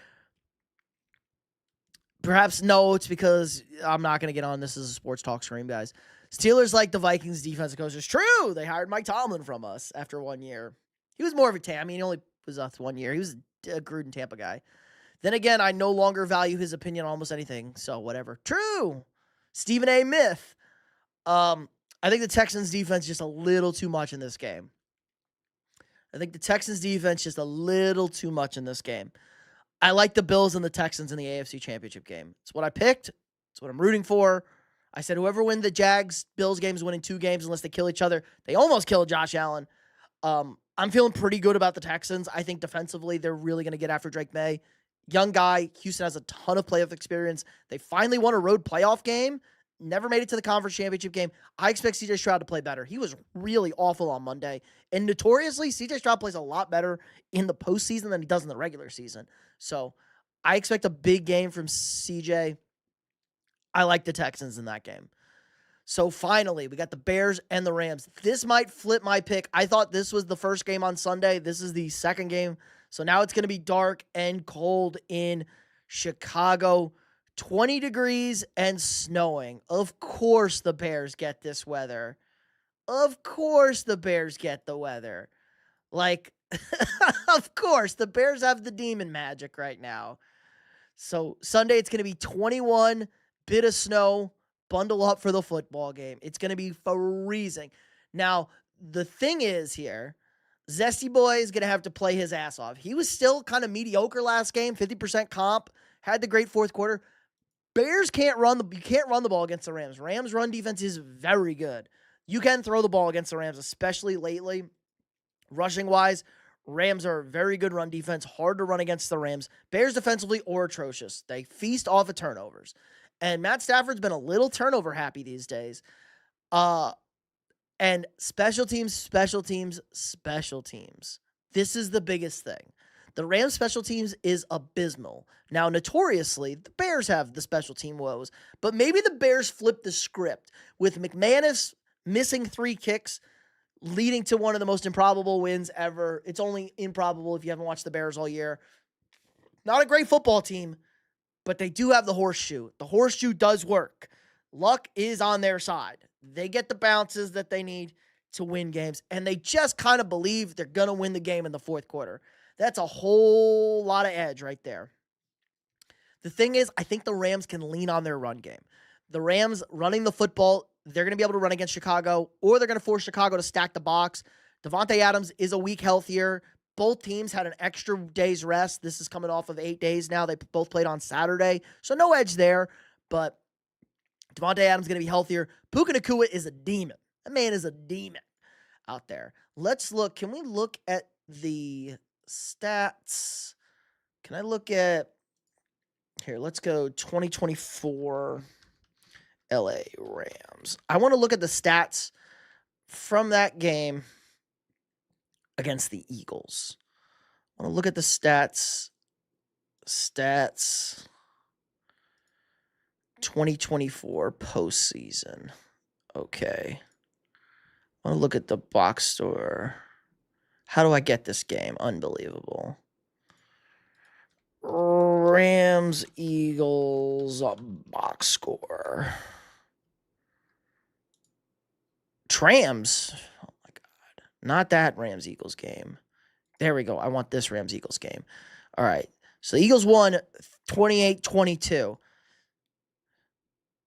Perhaps no, it's because I'm not going to get on this as a sports talk stream, guys. Steelers like the Vikings defensive coach. It's true. They hired Mike Tomlin from us after 1 year. He was more of a he only was us 1 year. He was a Gruden Tampa guy. Then again, I no longer value his opinion on almost anything, so whatever. True. Stephen A. Myth. I think the Texans defense just a little too much in this game. I like the Bills and the Texans in the AFC Championship game. It's what I picked. It's what I'm rooting for. I said whoever wins the Jags-Bills game is winning 2 games unless they kill each other. They almost killed Josh Allen. I'm feeling pretty good about the Texans. I think defensively they're really going to get after Drake May. Young guy. Houston has a ton of playoff experience. They finally won a road playoff game. Never made it to the conference championship game. I expect CJ Stroud to play better. He was really awful on Monday. And notoriously, CJ Stroud plays a lot better in the postseason than he does in the regular season. So I expect a big game from CJ. I like the Texans in that game. So finally, we got the Bears and the Rams. This might flip my pick. I thought this was the first game on Sunday. This is the second game. So now it's going to be dark and cold in Chicago. 20 degrees and snowing. Of course the Bears get this weather. Of course the Bears get the weather. Like, of course, the Bears have the demon magic right now. So Sunday it's going to be 21, bit of snow, bundle up for the football game. It's going to be freezing. Now, the thing is here, Zesty Boy is going to have to play his ass off. He was still kind of mediocre last game, 50% comp, had the great fourth quarter. Bears you can't run the ball against the Rams. Rams run defense is very good. You can throw the ball against the Rams, especially lately. Rushing wise, Rams are a very good run defense, hard to run against the Rams. Bears defensively are atrocious. They feast off of turnovers. And Matt Stafford's been a little turnover happy these days. And special teams. This is the biggest thing. The Rams special teams is abysmal. Now, notoriously, the Bears have the special team woes, but maybe the Bears flip the script with McManus missing 3 kicks, leading to one of the most improbable wins ever. It's only improbable if you haven't watched the Bears all year. Not a great football team, but they do have the horseshoe. The horseshoe does work. Luck is on their side. They get the bounces that they need to win games, and they just kind of believe they're going to win the game in the fourth quarter. That's a whole lot of edge right there. The thing is, I think the Rams can lean on their run game. The Rams running the football, they're going to be able to run against Chicago, or they're going to force Chicago to stack the box. Devontae Adams is a week healthier. Both teams had an extra day's rest. This is coming off of 8 days now. They both played on Saturday, so no edge there. But Devontae Adams is going to be healthier. Puka Nacua is a demon. That man is a demon out there. Let's look. Can we look at the stats? Can I look at here? Let's go 2024 LA Rams. I want to look at the stats from that game against the Eagles. I want to look at the stats 2024 postseason. Okay. I want to look at the box score. How do I get this game? Unbelievable. Rams, Eagles, box score. Trams. Oh my God. Not that Rams, Eagles game. There we go. I want this Rams, Eagles game. All right. So the Eagles won 28-22.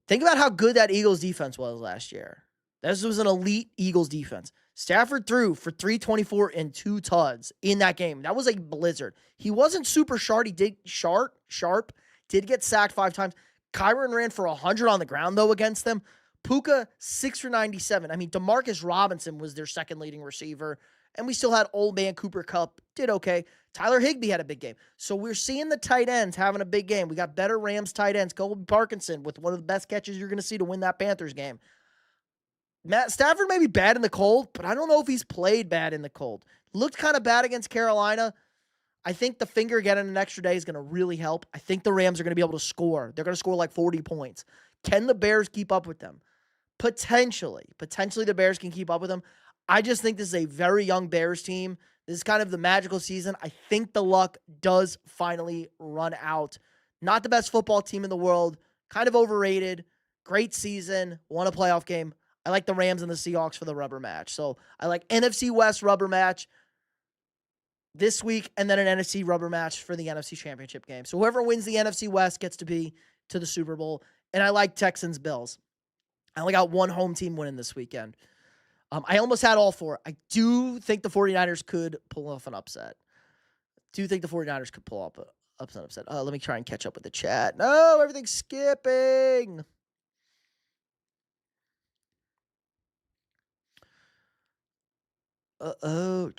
Think about how good that Eagles defense was last year. This was an elite Eagles defense. Stafford threw for 324 and 2 tuds in that game. That was a blizzard. He wasn't super sharp. He did sharp. Did get sacked 5 times. Kyron ran for 100 on the ground, though, against them. Puka, 6 for 97. I mean, Demarcus Robinson was their second leading receiver. And we still had old man Cooper Kupp. Did okay. Tyler Higbee had a big game. So we're seeing the tight ends having a big game. We got better Rams tight ends. Colby Parkinson with one of the best catches you're going to see to win that Panthers game. Matt Stafford may be bad in the cold, but I don't know if he's played bad in the cold. Looked kind of bad against Carolina. I think the finger getting an extra day is going to really help. I think the Rams are going to be able to score. They're going to score like 40 points. Can the Bears keep up with them? Potentially the Bears can keep up with them. I just think this is a very young Bears team. This is kind of the magical season. I think the luck does finally run out. Not the best football team in the world. Kind of overrated. Great season. Won a playoff game. I like the Rams and the Seahawks for the rubber match. So I like NFC West rubber match this week and then an NFC rubber match for the NFC Championship game. So whoever wins the NFC West gets to be to the Super Bowl. And I like Texans Bills. I only got one home team winning this weekend. I almost had all 4. I do think the 49ers could pull off an upset. Let me try and catch up with the chat. No, everything's skipping. Oh.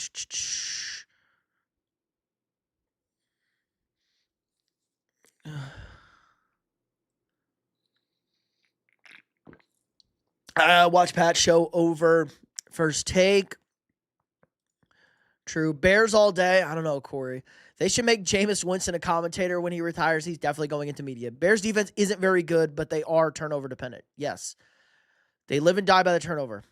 Watch Pat's show over First Take. True. Bears all day. I don't know, Corey. They should make Jameis Winston a commentator when he retires. He's definitely going into media. Bears defense isn't very good, but they are turnover dependent. Yes. They live and die by the turnover.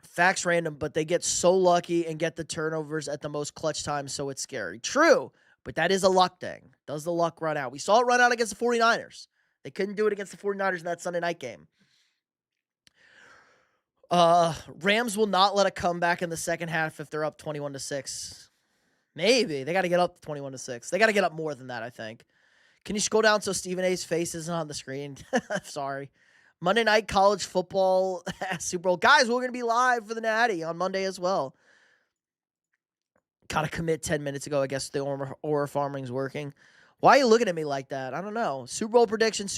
Facts random, but they get so lucky and get the turnovers at the most clutch times, so it's scary. True, but that is a luck thing. Does the luck run out? We saw it run out against the 49ers. They couldn't do it against the 49ers in that Sunday night game. Rams will not let a comeback in the second half if they're up 21-6. Maybe. They got to get up 21-6. They got to get up more than that, I think. Can you scroll down so Stephen A's face isn't on the screen? Sorry. Monday night college football Super Bowl. Guys, we're going to be live for the Natty on Monday as well. Got to commit 10 minutes ago. I guess the Aura Farming's working. Why are you looking at me like that? I don't know. Super Bowl prediction.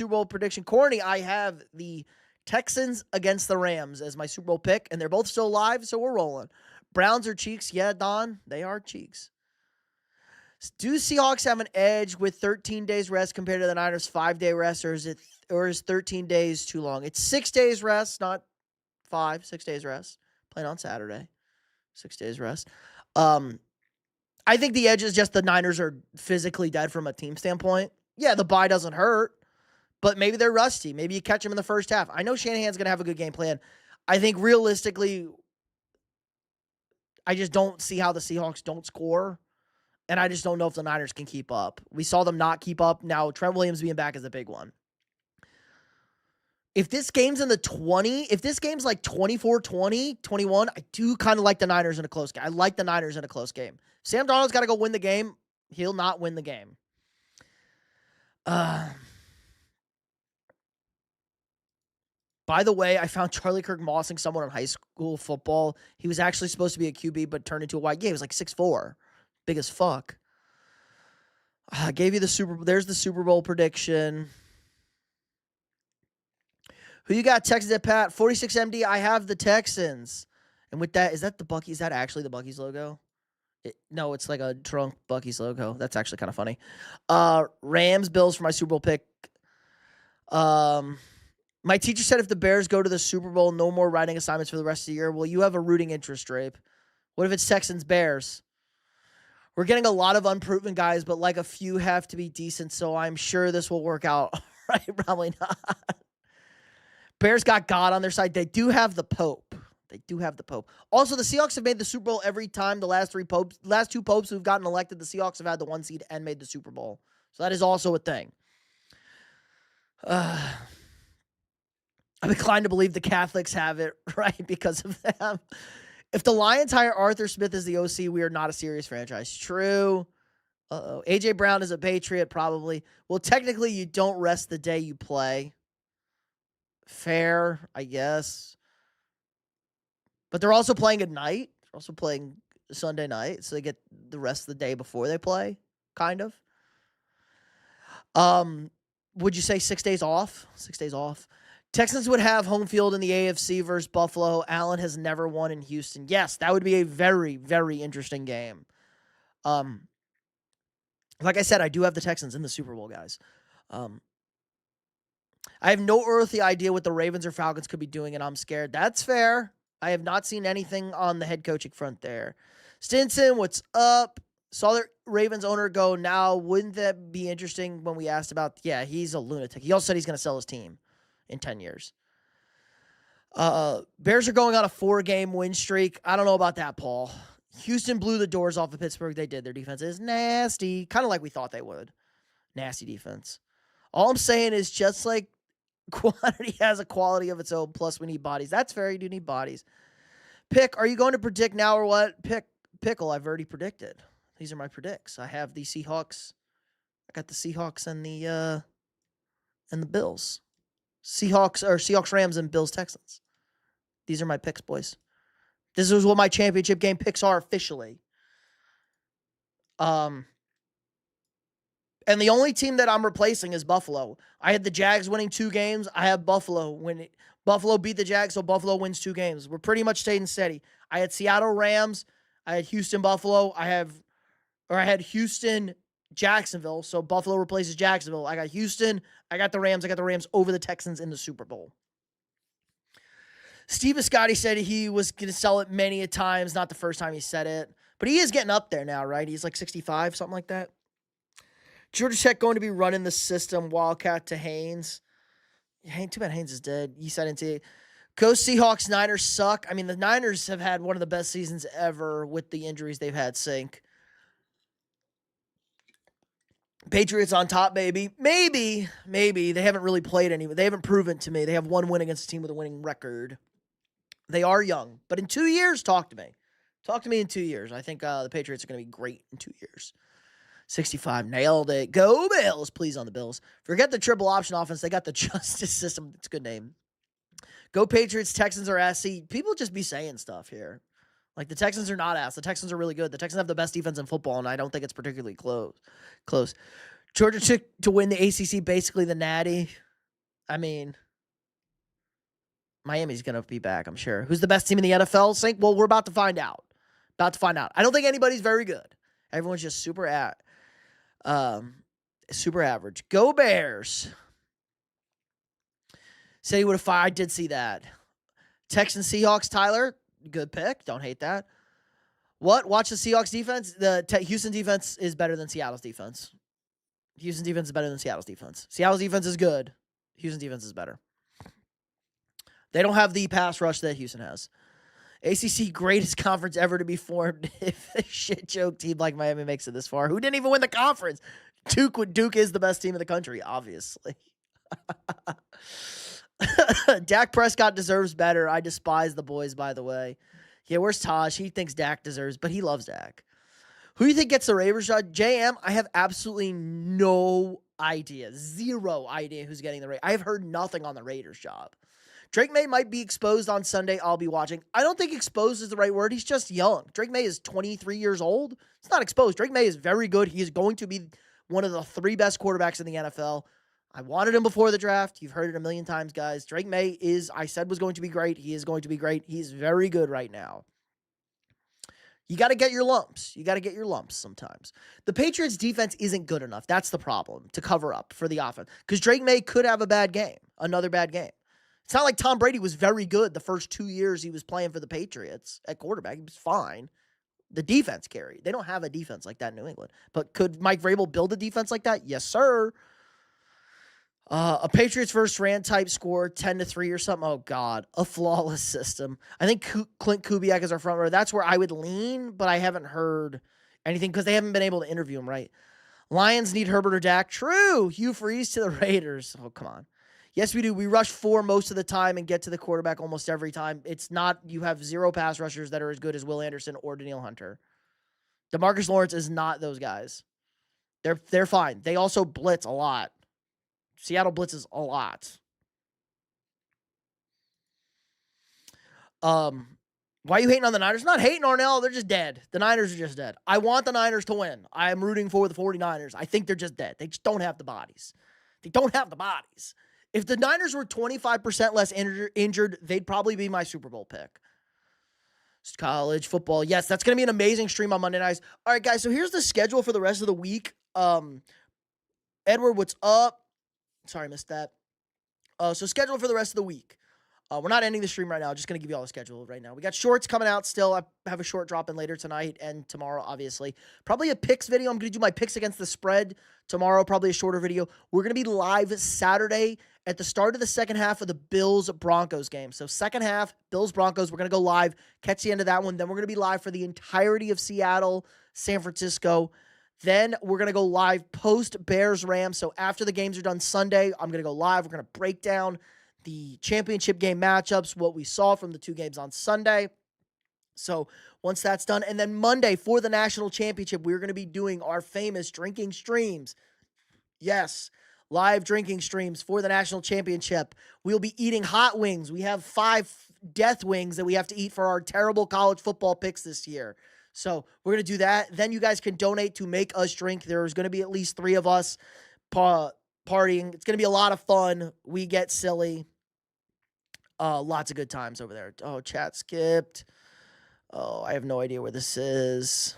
Corny, I have the Texans against the Rams as my Super Bowl pick, and they're both still live, so we're rolling. Browns are cheeks. Yeah, Don, they are cheeks. Do Seahawks have an edge with 13 days rest compared to the Niners' 5-day rest, or is 13 days too long? It's 6 days rest, not 5. 6 days rest. Playing on Saturday. 6 days rest. I think the edge is just the Niners are physically dead from a team standpoint. Yeah, the bye doesn't hurt, but maybe they're rusty. Maybe you catch them in the first half. I know Shanahan's going to have a good game plan. I think realistically, I just don't see how the Seahawks don't score, and I just don't know if the Niners can keep up. We saw them not keep up. Now, Trent Williams being back is a big one. If this game's in the 20, if this game's like 24-20, 21, I do kind of like the Niners in a close game. I like the Niners in a close game. Sam Darnold's got to go win the game. He'll not win the game. By the way, I found Charlie Kirk mossing someone in high school football. He was actually supposed to be a QB, but turned into a wide. Yeah, he was like 6'4". Big as fuck. I gave you the Super Bowl. There's the Super Bowl prediction. Who you got? Texans at Pat. 46 MD. I have the Texans. And with that, is that the Buc-ee's? Is that actually the Buc-ee's logo? No, it's like a drunk Buc-ee's logo. That's actually kind of funny. Rams, Bills for my Super Bowl pick. My teacher said if the Bears go to the Super Bowl, no more writing assignments for the rest of the year. Well, you have a rooting interest, Drape. What if it's Texans, Bears? We're getting a lot of unproven guys, but like a few have to be decent, so I'm sure this will work out. Right? Probably not. Bears got God on their side. They do have the Pope. Also, the Seahawks have made the Super Bowl every time. The last two popes who've gotten elected, the Seahawks have had the 1 seed and made the Super Bowl. So that is also a thing. I'm inclined to believe the Catholics have it, right, because of them. If the Lions hire Arthur Smith as the OC, we are not a serious franchise. True. A.J. Brown is a Patriot, probably. Well, technically, you don't rest the day you play. Fair, I guess. But they're also playing at night. They're also playing Sunday night, so they get the rest of the day before they play, kind of. Would you say 6 days off? 6 days off. Texans would have home field in the AFC versus Buffalo. Allen has never won in Houston. Yes, that would be a very, very interesting game. Like I said, I do have the Texans in the Super Bowl, guys. I have no earthly idea what the Ravens or Falcons could be doing, and I'm scared. That's fair. I have not seen anything on the head coaching front there. Stinson, what's up? Saw the Ravens owner go now. Wouldn't that be interesting when we asked about, yeah, he's a lunatic. He also said he's going to sell his team in 10 years. Bears are going on a 4-game win streak. I don't know about that, Paul. Houston blew the doors off of Pittsburgh. They did. Their defense is nasty. Kind of like we thought they would. Nasty defense. All I'm saying is just like quantity has a quality of its own, plus we need bodies. That's fair. You do need bodies. Pick, are you going to predict now or what? Pickle, I've already predicted. These are my predicts. I have the Seahawks. I got the Seahawks and the Bills. Seahawks Rams and Bills Texans. These are my picks, boys. This is what my championship game picks are officially. And the only team that I'm replacing is Buffalo. I had the Jags winning 2 games. I have Buffalo winning. Buffalo beat the Jags, so Buffalo wins 2 games. We're pretty much staying steady. I had Seattle Rams. I had Houston, Buffalo. I had Houston, Jacksonville. So Buffalo replaces Jacksonville. I got Houston. I got the Rams. I got the Rams over the Texans in the Super Bowl. Steve Biscotti said he was going to sell it many a times. Not the first time he said it. But he is getting up there now, right? He's like 65, something like that. Georgia Tech going to be running the system. Wildcat to Haynes. Too bad Haynes is dead. You said into Go Seahawks. Niners suck. I mean, the Niners have had one of the best seasons ever with the injuries they've had sink. Patriots on top, baby. Maybe. They haven't really played any. They haven't proven to me. They have one win against a team with a winning record. They are young. But in 2 years, talk to me. Talk to me in 2 years. I think the Patriots are going to be great in 2 years. 65, nailed it. Go Bills, please, on the Bills. Forget the triple option offense. They got the justice system. It's a good name. Go Patriots, Texans are ass. See, people just be saying stuff here. Like, the Texans are not ass. The Texans are really good. The Texans have the best defense in football, and I don't think it's particularly close. Georgia took to win the ACC, basically the Natty. I mean, Miami's going to be back, I'm sure. Who's the best team in the NFL, Sink? Well, we're about to find out. I don't think anybody's very good. Everyone's just super average. Go Bears. Say he would have fired. I did see that. Texans Seahawks, Tyler. Good pick. Don't hate that. What? Watch the Seahawks defense. The Houston defense is better than Seattle's defense. Houston defense is better than Seattle's defense. Seattle's defense is good. Houston defense is better. They don't have the pass rush that Houston has. ACC greatest conference ever to be formed if a shit joke team like Miami makes it this far. Who didn't even win the conference? Duke is the best team in the country, obviously. Dak Prescott deserves better. I despise the boys, by the way. Yeah, where's Taj? He thinks Dak deserves, but he loves Dak. Who do you think gets the Raiders job? JM, I have absolutely no idea. Zero idea who's getting the Raiders. I have heard nothing on the Raiders job. Drake May might be exposed on Sunday. I'll be watching. I don't think exposed is the right word. He's just young. Drake May is 23 years old. It's not exposed. Drake May is very good. He is going to be one of the 3 best quarterbacks in the NFL. I wanted him before the draft. You've heard it a million times, guys. Drake May I said was going to be great. He is going to be great. He's very good right now. You got to get your lumps. Sometimes. The Patriots defense isn't good enough. That's the problem to cover up for the offense. Because Drake May could have a bad game. Another bad game. It's not like Tom Brady was very good the first 2 years he was playing for the Patriots at quarterback. He was fine. The defense carried. They don't have a defense like that in New England. But could Mike Vrabel build a defense like that? Yes, sir. A Patriots versus Rand type score, 10-3 or something. Oh, God. A flawless system. I think Clint Kubiak is our front runner. That's where I would lean, but I haven't heard anything because they haven't been able to interview him, right? Lions need Herbert or Dak. True. Hugh Freeze to the Raiders. Oh, come on. Yes, we do. We rush 4 most of the time and get to the quarterback almost every time. It's not you have 0 pass rushers that are as good as Will Anderson or Danielle Hunter. DeMarcus Lawrence is not those guys. They're fine. They also blitz a lot. Seattle blitzes a lot. Why are you hating on the Niners? I'm not hating, Arnell. They're just dead. The Niners are just dead. I want the Niners to win. I am rooting for the 49ers. I think they're just dead. They just don't have the bodies. If the Niners were 25% less injured, they'd probably be my Super Bowl pick. It's college football. Yes, that's going to be an amazing stream on Monday nights. All right, guys, so here's the schedule for the rest of the week. Edward, what's up? Sorry, I missed that. So schedule for the rest of the week. We're not ending the stream right now. Just going to give you all the schedule right now. We got shorts coming out still. I have a short drop in later tonight and tomorrow, obviously. Probably a picks video. I'm going to do my picks against the spread tomorrow. Probably a shorter video. We're going to be live Saturday at the start of the second half of the Bills-Broncos game. So second half, Bills-Broncos. We're going to go live. Catch the end of that one. Then we're going to be live for the entirety of Seattle, San Francisco. Then we're going to go live post-Bears-Rams. So after the games are done Sunday, I'm going to go live. We're going to break down the championship game matchups, what we saw from the 2 games on Sunday. So once that's done, and then Monday for the national championship, we're going to be doing our famous drinking streams. Yes, live drinking streams for the national championship. We'll be eating hot wings. We have 5 death wings that we have to eat for our terrible college football picks this year. So we're going to do that. Then you guys can donate to make us drink. There's going to be at least 3 of us partying. It's going to be a lot of fun. We get silly. Lots of good times over there. Oh, chat skipped. Oh, I have no idea where this is.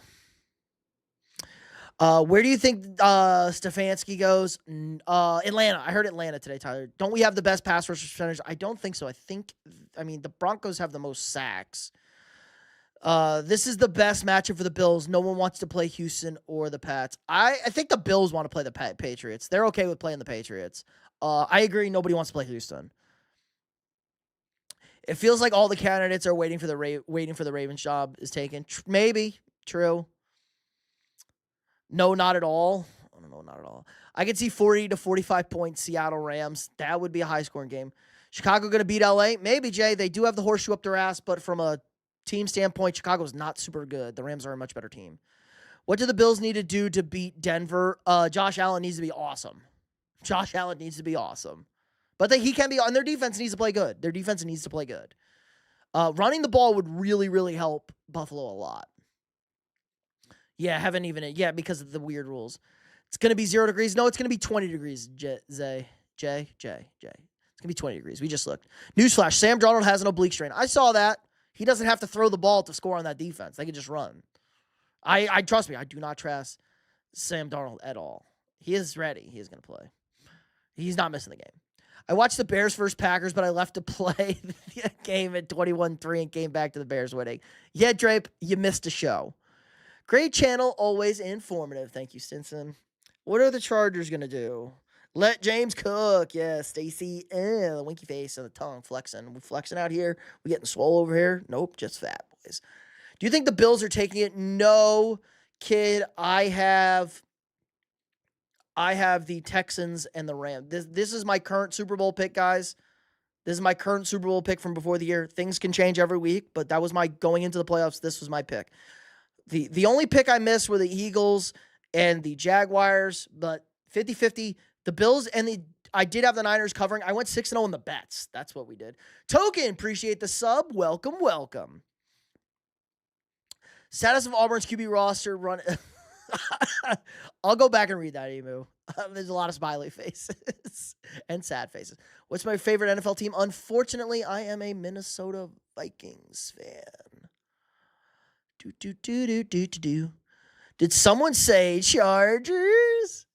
Where do you think Stefanski goes? Atlanta. I heard Atlanta today, Tyler. Don't we have the best pass rush percentage? I don't think so. I mean, the Broncos have the most sacks. This is the best matchup for the Bills. No one wants to play Houston or the Pats. I think the Bills want to play the Patriots. They're okay with playing the Patriots. I agree. Nobody wants to play Houston. It feels like all the candidates are waiting for the Ravens job is taken. Maybe true. No, not at all. I don't know, not at all. I could see 40 to 45 points Seattle Rams. That would be a high-scoring game. Chicago going to beat LA? Maybe, Jay. They do have the horseshoe up their ass, but from a team standpoint, Chicago's not super good. The Rams are a much better team. What do the Bills need to do to beat Denver? Josh Allen needs to be awesome. Josh Allen needs to be awesome. But he can be, and their defense needs to play good. Their defense needs to play good. Running the ball would really, really help Buffalo a lot. Yeah, because of the weird rules. It's going to be 0 degrees. No, it's going to be 20 degrees, Jay. It's going to be 20 degrees. We just looked. Newsflash, Sam Darnold has an oblique strain. I saw that. He doesn't have to throw the ball to score on that defense. They can just run. I trust me, I do not trust Sam Darnold at all. He is ready. He is going to play. He's not missing the game. I watched the Bears versus Packers, but I left to play the game at 21-3 and came back to the Bears winning. Yeah, Drape, you missed a show. Great channel, always informative. Thank you, Stinson. What are the Chargers going to do? Let James cook. Yeah, Stacy. The winky face and the tongue flexing. We flexing out here. We getting swole over here? Nope, just fat, boys. Do you think the Bills are taking it? No, kid. I have the Texans and the Rams. This is my current Super Bowl pick, guys. This is my current Super Bowl pick from before the year. Things can change every week, but that was my going into the playoffs. This was my pick. The only pick I missed were the Eagles and the Jaguars, but 50-50. The Bills and I did have the Niners covering. I went 6-0 in the bets. That's what we did. Token, appreciate the sub. Welcome, welcome. Status of Auburn's QB roster run. I'll go back and read that, Emu. There's a lot of smiley faces and sad faces. What's my favorite NFL team? Unfortunately, I am a Minnesota Vikings fan. Did someone say Chargers?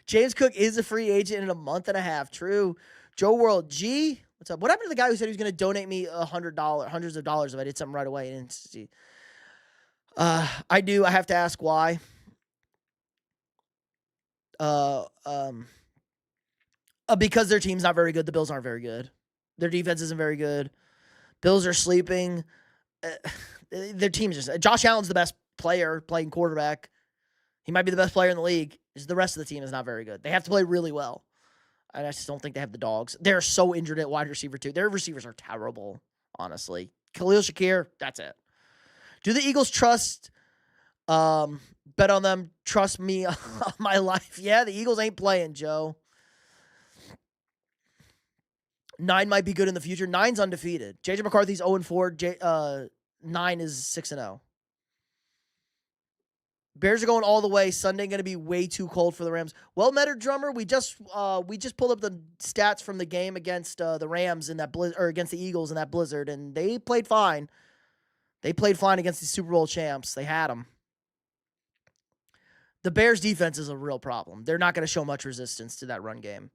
James Cook is a free agent in a month and a half. True. Joe World G. What's up? What happened to the guy who said he was going to donate me hundreds of dollars if I did something right away? And see. I do. I have to ask why. Because their team's not very good. The Bills aren't very good. Their defense isn't very good. Bills are sleeping. Their team's just... Josh Allen's the best player playing quarterback. He might be the best player in the league. The rest of the team is not very good. They have to play really well. I just don't think they have the dogs. They're so injured at wide receiver, too. Their receivers are terrible, honestly. Khalil Shakir, that's it. Do the Eagles trust... bet on them, trust me on my life? Yeah, the Eagles ain't playing, Joe. 9 might be good in the future. 9's undefeated. JJ McCarthy's 0-4. 9 is 6-0. Bears are going all the way. Sunday going to be way too cold for the Rams. Well, Metter Drummer, we just pulled up the stats from the game against the Rams in that or against the Eagles in that blizzard, and they played fine. They played fine against the Super Bowl champs. They had them. The Bears' defense is a real problem. They're not going to show much resistance to that run game.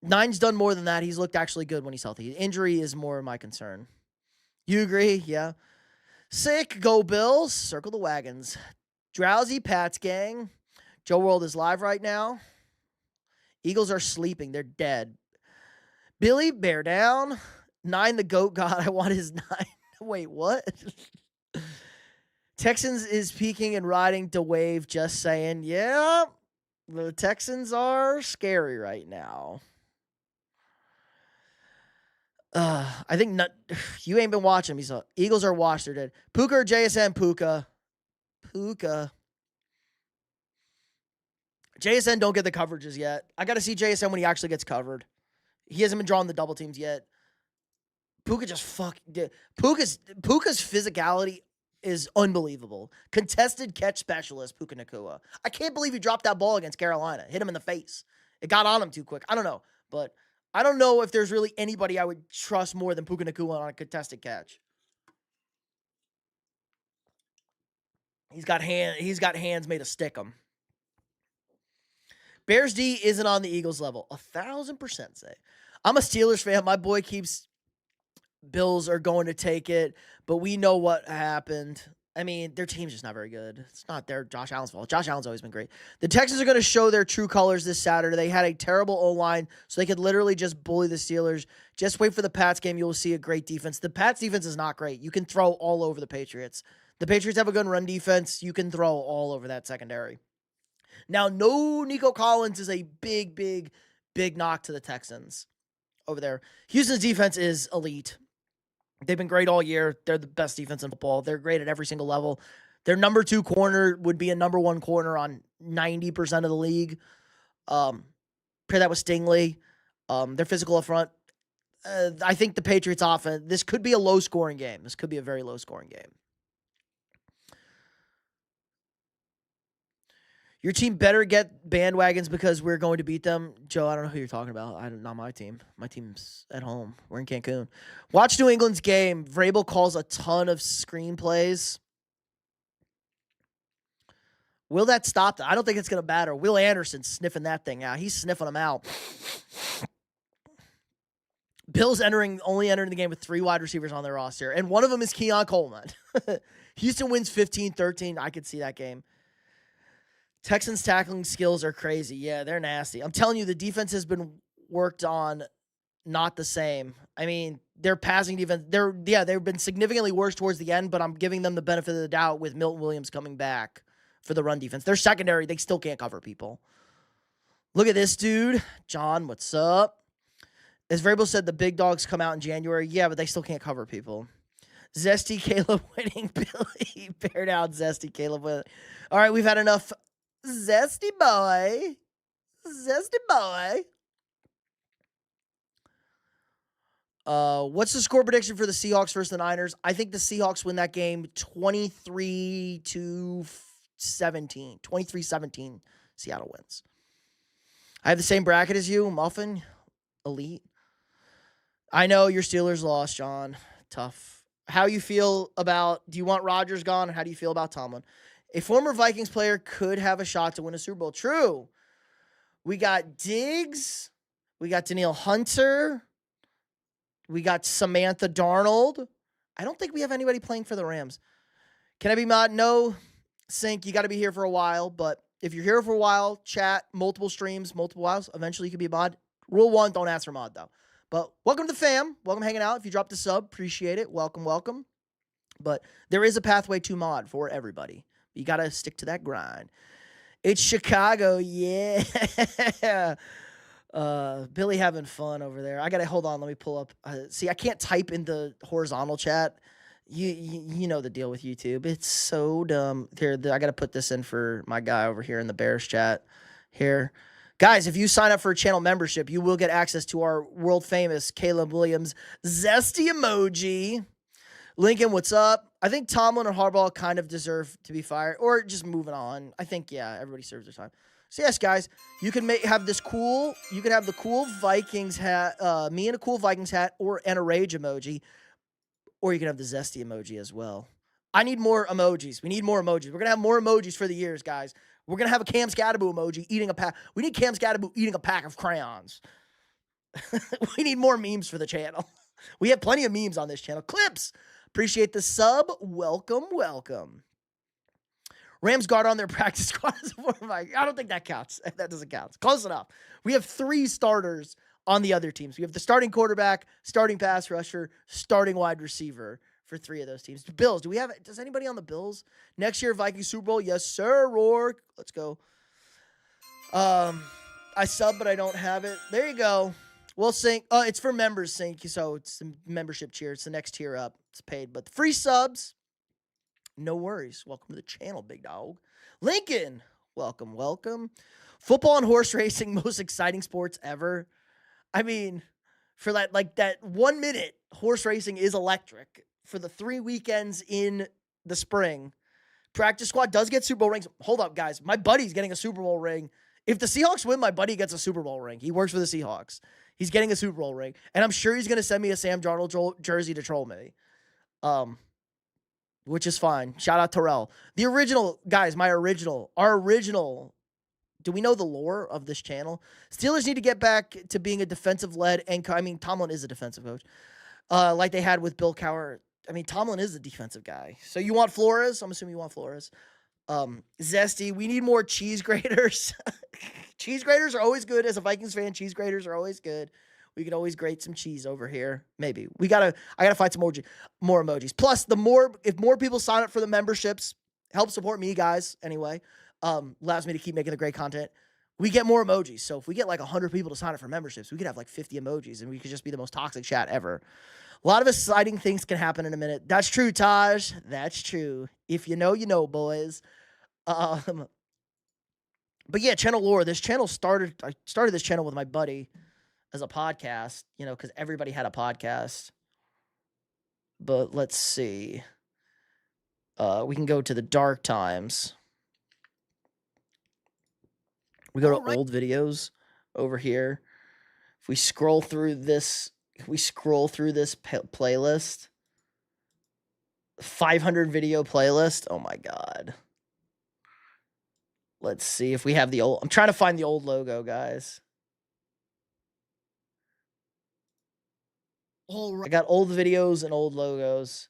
9's done more than that. He's looked actually good when he's healthy. Injury is more my concern. You agree? Yeah. Sick. Go Bills. Circle the wagons. Drowsy Pats gang. Joe World is live right now. Eagles are sleeping. They're dead. Billy, bear down. 9, the GOAT God. I want his 9. Wait, what? Texans is peaking and riding to wave. Just saying. Yeah, the Texans are scary right now. I think you ain't been watching me. So Eagles are washed. They're dead. Puka or JSN? Puka. JSN don't get the coverages yet. I got to see JSN when he actually gets covered. He hasn't been drawing the double teams yet. Puka just Puka's physicality is unbelievable. Contested catch specialist, Puka Nacua. I can't believe he dropped that ball against Carolina. Hit him in the face. It got on him too quick. I don't know. But I don't know if there's really anybody I would trust more than Puka Nacua on a contested catch. He's got hands made of stickum. Bears D isn't on the Eagles level. 1,000% say. I'm a Steelers fan. My boy keeps Bills are going to take it, but we know what happened. I mean, their team's just not very good. It's not their Josh Allen's fault. Josh Allen's always been great. The Texans are going to show their true colors this Saturday. They had a terrible O-line, so they could literally just bully the Steelers. Just wait for the Pats game. You'll see a great defense. The Pats defense is not great. You can throw all over the Patriots. The Patriots have a good run defense. You can throw all over that secondary. Now, no Nico Collins is a big, big, big knock to the Texans over there. Houston's defense is elite. They've been great all year. They're the best defense in football. They're great at every single level. Their number 2 corner would be a number 1 corner on 90% of the league. Pair that with Stingley. They're physical up front. I think the Patriots offense, this could be a low-scoring game. This could be a very low-scoring game. Your team better get bandwagons because we're going to beat them. Joe, I don't know who you're talking about. Not my team. My team's at home. We're in Cancun. Watch New England's game. Vrabel calls a ton of screenplays. Will that stop that? I don't think it's going to matter. Will Anderson's sniffing that thing out. He's sniffing them out. Bills only entering the game with 3 wide receivers on their roster, and one of them is Keon Coleman. Houston wins 15-13. I could see that game. Texans' tackling skills are crazy. Yeah, they're nasty. I'm telling you, the defense has been worked on, not the same. I mean, their passing defense, they've been significantly worse towards the end, but I'm giving them the benefit of the doubt with Milton Williams coming back for the run defense. Their secondary, they still can't cover people. Look at this dude. John, what's up? As Vrabel said, the big dogs come out in January. Yeah, but they still can't cover people. Zesty Caleb winning. Billy bear down Zesty Caleb winning. All right, we've had enough. Zesty boy. What's the score prediction for the Seahawks versus the Niners? I think the Seahawks win that game 23-17. 23-17. Seattle wins. I have the same bracket as you, Muffin. Elite. I know your Steelers lost, John. Tough. How you feel about, do you want Rodgers gone? How do you feel about Tomlin? A former Vikings player could have a shot to win a Super Bowl. True. We got Diggs. We got Danielle Hunter. We got Samantha Darnold. I don't think we have anybody playing for the Rams. Can I be mod? No. Sync, you got to be here for a while. But if you're here for a while, chat, multiple streams, multiple whiles, eventually you can be a mod. Rule 1, don't ask for mod, though. But welcome to the fam. Welcome hanging out. If you dropped a sub, appreciate it. Welcome, welcome. But there is a pathway to mod for everybody. You got to stick to that grind. It's Chicago. Yeah. Billy having fun over there. I got to hold on. Let me pull up. See, I can't type in the horizontal chat. You know the deal with YouTube. It's so dumb. Here, I got to put this in for my guy over here in the Bears chat. Here. Guys, if you sign up for a channel membership, you will get access to our world famous Caleb Williams zesty emoji. Lincoln, what's up? I think Tomlin or Harbaugh kind of deserve to be fired, or just moving on. I think, yeah, everybody serves their time. So yes, guys, you can have this cool. You can have the cool Vikings hat, me in a cool Vikings hat, and a rage emoji, or you can have the zesty emoji as well. I need more emojis. We need more emojis. We're gonna have more emojis for the years, guys. We're gonna have a Cam Scatterbo emoji eating a pack. We need Cam Scatterbo eating a pack of crayons. We need more memes for the channel. We have plenty of memes on this channel. Clips. Appreciate the sub. Welcome, welcome. Rams guard on their practice squad. I don't think that counts. That doesn't count. It's close enough. We have 3 starters on the other teams. We have the starting quarterback, starting pass rusher, starting wide receiver for 3 of those teams. The Bills. Does anybody on the Bills? Next year, Vikings Super Bowl? Yes, sir, Rourke. Let's go. I sub, but I don't have it. There you go. We'll sync. It's for members sync, so it's the membership tier. It's the next tier up. It's paid, but the free subs, no worries. Welcome to the channel, big dog. Lincoln, welcome, welcome. Football and horse racing, most exciting sports ever. I mean, for that 1 minute, horse racing is electric. For the 3 weekends in the spring, practice squad does get Super Bowl rings. Hold up, guys. My buddy's getting a Super Bowl ring. If the Seahawks win, my buddy gets a Super Bowl ring. He works for the Seahawks. He's getting a Super Bowl ring. And I'm sure he's going to send me a Sam Darnold jersey to troll me. We'll which is fine. Shout out Terrell. The original, guys, our original. Do we know the lore of this channel? Steelers need to get back to being a defensive-led, and I mean, Tomlin is a defensive coach, like they had with Bill Cowher. I mean, Tomlin is a defensive guy. So you want Flores? I'm assuming you want Flores. Zesty, we need more cheese graters. Cheese graters are always good. As a Vikings fan, cheese graters are always good. We could always grate some cheese over here. Maybe. I gotta find some more emojis. Plus, if more people sign up for the memberships, help support me, guys, anyway. Allows me to keep making the great content. We get more emojis. So if we get like 100 people to sign up for memberships, we could have like 50 emojis, and we could just be the most toxic chat ever. A lot of exciting things can happen in a minute. That's true, Taj. That's true. If you know, you know, boys. But yeah, channel lore. I started this channel with my buddy as a podcast, because everybody had a podcast. But let's see. We can go to the dark times. We go to old videos over here. If we scroll through this, playlist, 500 video playlist. Oh my God. Let's see if we have the old. I'm trying to find the old logo, guys. I got old videos and old logos.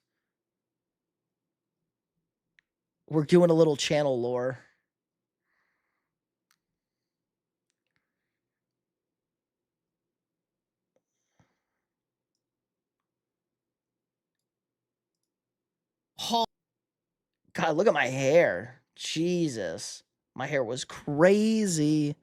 We're doing a little channel lore. God, look at my hair. Jesus. My hair was crazy.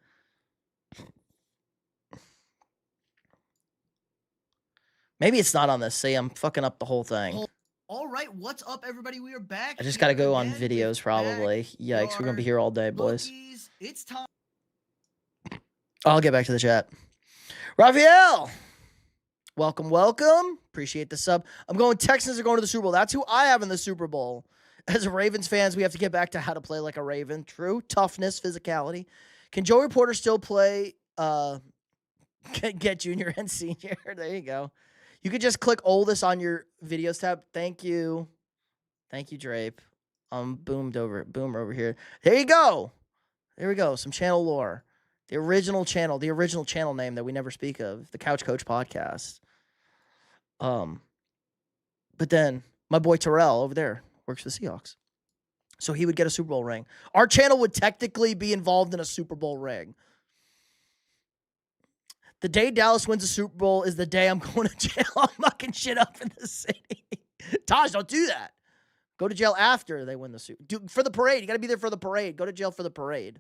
Maybe it's not on this. See, I'm fucking up the whole thing. All right, what's up, everybody? We are back. I just got to go on videos, probably. Yikes, we're going to be here all day, boys. It's time. I'll get back to the chat. Raphael! Welcome. Appreciate the sub. I'm going Texans are going to the Super Bowl. That's who I have in the Super Bowl. As Ravens fans, we have to get back to how to play like a Raven. True. Toughness, physicality. Can Joey Porter still play get junior and senior? There you go. You could just click oldest on your videos tab. Thank you. Thank you, Drape. Boomer over here. There you go. There we go. Some channel lore. The original channel name that we never speak of, the Couch Coach podcast. But then my boy Terrell over there works for the Seahawks. So he would get a Super Bowl ring. Our channel would technically be involved in a Super Bowl ring. The day Dallas wins a Super Bowl is the day I'm going to jail. I'm mucking shit up in the city. Taj, don't do that. Go to jail after they win the Super Bowl. For the parade. You got to be there for the parade. Go to jail for the parade.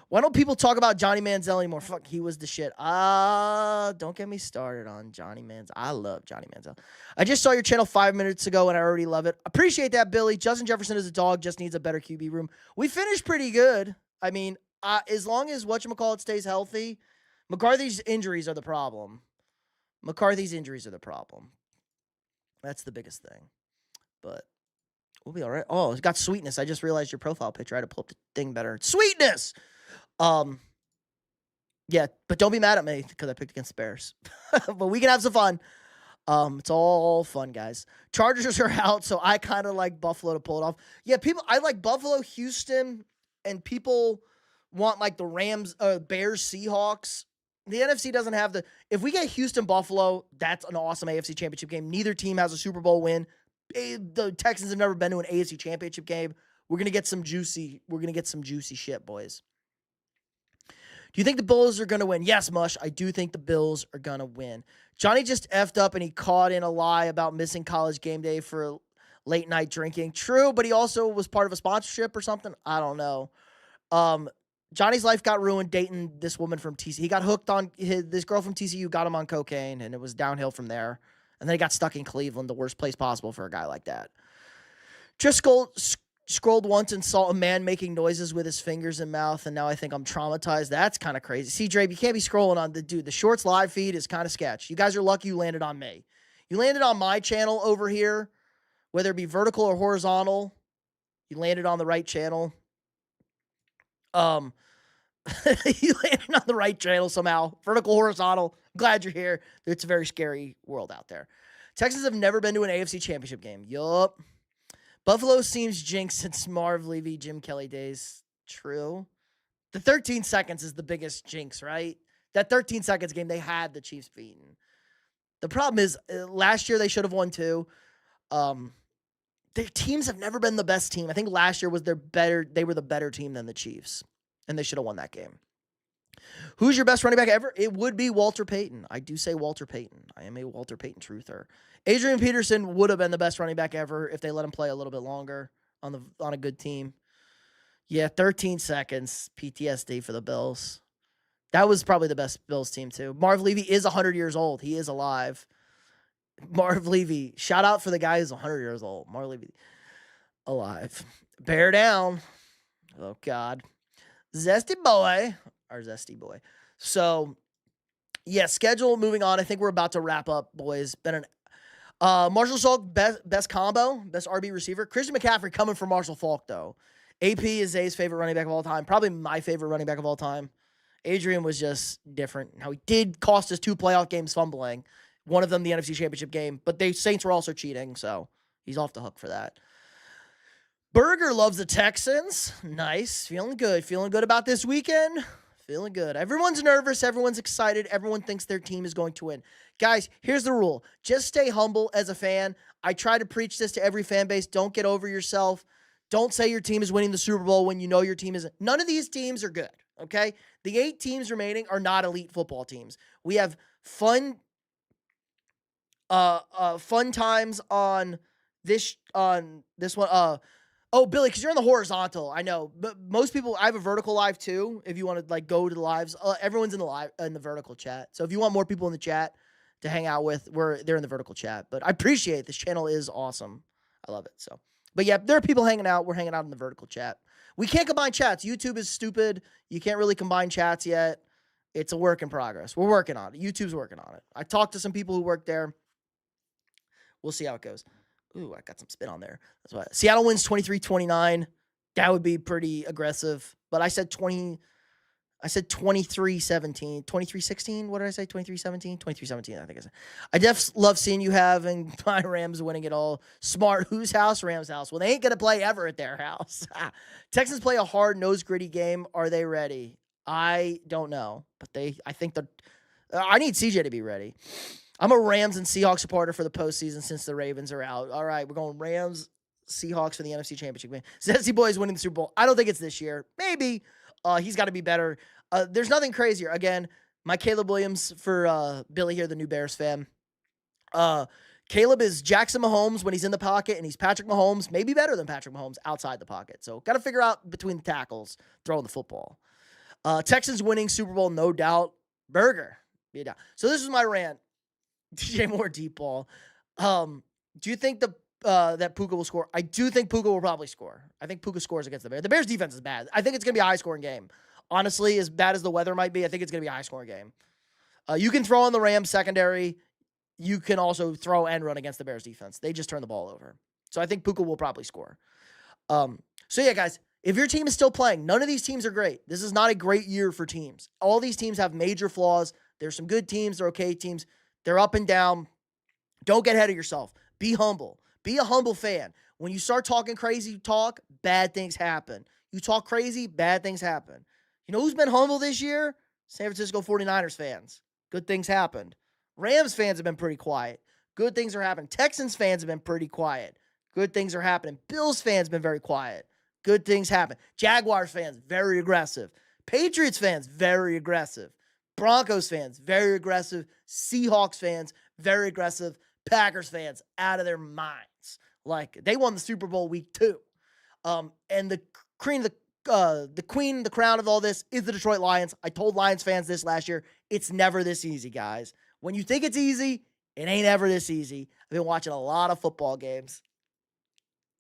Why don't people talk about Johnny Manziel anymore? Fuck, he was the shit. Don't get me started on Johnny Manziel. I love Johnny Manziel. I just saw your channel 5 minutes ago, and I already love it. Appreciate that, Billy. Justin Jefferson is a dog, just needs a better QB room. We finished pretty good. I mean, as long as whatchamacallit stays healthy, McCarthy's injuries are the problem. That's the biggest thing. But we'll be all right. Oh, it's got Sweetness. I just realized your profile picture. I had to pull up the thing better. Sweetness! Yeah, but don't be mad at me because I picked against the Bears. But we can have some fun. It's all fun, guys. Chargers are out, so I kind of like Buffalo to pull it off. Yeah, I like Buffalo, Houston, and people want like the Rams, Bears, Seahawks. The NFC doesn't have if we get Houston, Buffalo, that's an awesome AFC championship game. Neither team has a Super Bowl win. The Texans have never been to an AFC championship game. We're going to get some juicy shit, boys. Do you think the Bills are going to win? Yes, Mush. I do think the Bills are going to win. Johnny just effed up and he caught in a lie about missing college game day for late night drinking. True, but he also was part of a sponsorship or something. I don't know. Johnny's life got ruined dating this woman from TCU. He got hooked on this girl from TCU, got him on cocaine, and it was downhill from there. And then he got stuck in Cleveland, the worst place possible for a guy like that. Just scrolled once and saw a man making noises with his fingers and mouth, and now I think I'm traumatized. That's kind of crazy. See, Dre, you can't be scrolling on the Shorts live feed is kind of sketch. You guys are lucky you landed on me. You landed on my channel over here, whether it be vertical or horizontal. You landed on the right channel. You landed on the right channel somehow. Vertical, horizontal. I'm glad you're here. It's a very scary world out there. Texans have never been to an AFC championship game. Yup. Buffalo seems jinxed since Marv Levy, Jim Kelly days. True. The 13 seconds is the biggest jinx, right? That 13 seconds game, they had the Chiefs beaten. The problem is, last year they should have won too. Their teams have never been the best team. I think last year was they were the better team than the Chiefs, and they should have won that game. Who's your best running back ever? It would be Walter Payton. I do say Walter Payton. I am a Walter Payton truther. Adrian Peterson would have been the best running back ever if they let him play a little bit longer on a good team. Yeah, 13 seconds, PTSD for the Bills. That was probably the best Bills team too. Marv Levy is 100 years old. He is alive. Marv Levy, shout out for the guy who's 100 years old. Marv Levy, alive. Bear down. Oh, God. Zesty boy. So, yeah, schedule moving on. I think we're about to wrap up, boys. Been an Marshall Falk, best combo, best RB receiver. Christian McCaffrey coming for Marshall Falk, though. AP is Zay's favorite running back of all time. Probably my favorite running back of all time. Adrian was just different. Now, he did cost us 2 playoff games fumbling. One of them the NFC Championship game. But the Saints were also cheating, so he's off the hook for that. Berger loves the Texans. Nice. Feeling good. Feeling good about this weekend. Feeling good. Everyone's nervous. Everyone's excited. Everyone thinks their team is going to win. Guys, here's the rule. Just stay humble as a fan. I try to preach this to every fan base. Don't get over yourself. Don't say your team is winning the Super Bowl when you know your team isn't. None of these teams are good, okay? The 8 teams remaining are not elite football teams. We have fun times on this one. Billy, because you're in the horizontal, I know, but most people, I have a vertical live too. If you want to go to the lives, everyone's in the vertical chat. So if you want more people in the chat to hang out with, they're in the vertical chat. But I appreciate it. This channel is awesome. I love it. So, but yeah, there are people hanging out. We're hanging out in the vertical chat. We can't combine chats. YouTube is stupid. You can't really combine chats yet. It's a work in progress. We're working on it. YouTube's working on it. I talked to some people who work there. We'll see how it goes. Ooh, I got some spin on there. That's why. Seattle wins 23-29. That would be pretty aggressive. But I said 23-17. 23-16. What did I say? 23-17? 23-17, I think I said. I just love seeing you having my Rams winning it all. Smart. Whose house? Rams' house. Well, they ain't going to play ever at their house. Texans play a hard-nosed, gritty game. Are they ready? I don't know. But I think I need CJ to be ready. I'm a Rams and Seahawks supporter for the postseason since the Ravens are out. All right, we're going Rams, Seahawks for the NFC Championship game. Zesty Boy is winning the Super Bowl. I don't think it's this year. Maybe. He's got to be better. There's nothing crazier. Again, my Caleb Williams for Billy here, the new Bears fan. Caleb is Jackson Mahomes when he's in the pocket, and he's Patrick Mahomes, maybe better than Patrick Mahomes outside the pocket. So got to figure out between the tackles, throwing the football. Texans winning Super Bowl, no doubt. Burger. Yeah. So this is my rant. DJ Moore deep ball. Do you think that Puka will score? I do think Puka will probably score. I think Puka scores against the Bears. The Bears defense is bad. I think it's going to be a high-scoring game. Honestly, as bad as the weather might be, I think it's going to be a high-scoring game. You can throw on the Rams secondary. You can also throw and run against the Bears defense. They just turn the ball over. So I think Puka will probably score. So yeah, guys, if your team is still playing, none of these teams are great. This is not a great year for teams. All these teams have major flaws. There's some good teams. They're okay teams. They're up and down. Don't get ahead of yourself. Be humble. Be a humble fan. When you start talking crazy talk, bad things happen. You talk crazy, bad things happen. You know who's been humble this year? San Francisco 49ers fans. Good things happened. Rams fans have been pretty quiet. Good things are happening. Texans fans have been pretty quiet. Good things are happening. Bills fans have been very quiet. Good things happen. Jaguars fans, very aggressive. Patriots fans, very aggressive. Broncos fans, very aggressive. Seahawks fans, very aggressive. Packers fans, out of their minds. Like, they won the Super Bowl week 2. And the crown of all this is the Detroit Lions. I told Lions fans this last year. It's never this easy, guys. When you think it's easy, it ain't ever this easy. I've been watching a lot of football games.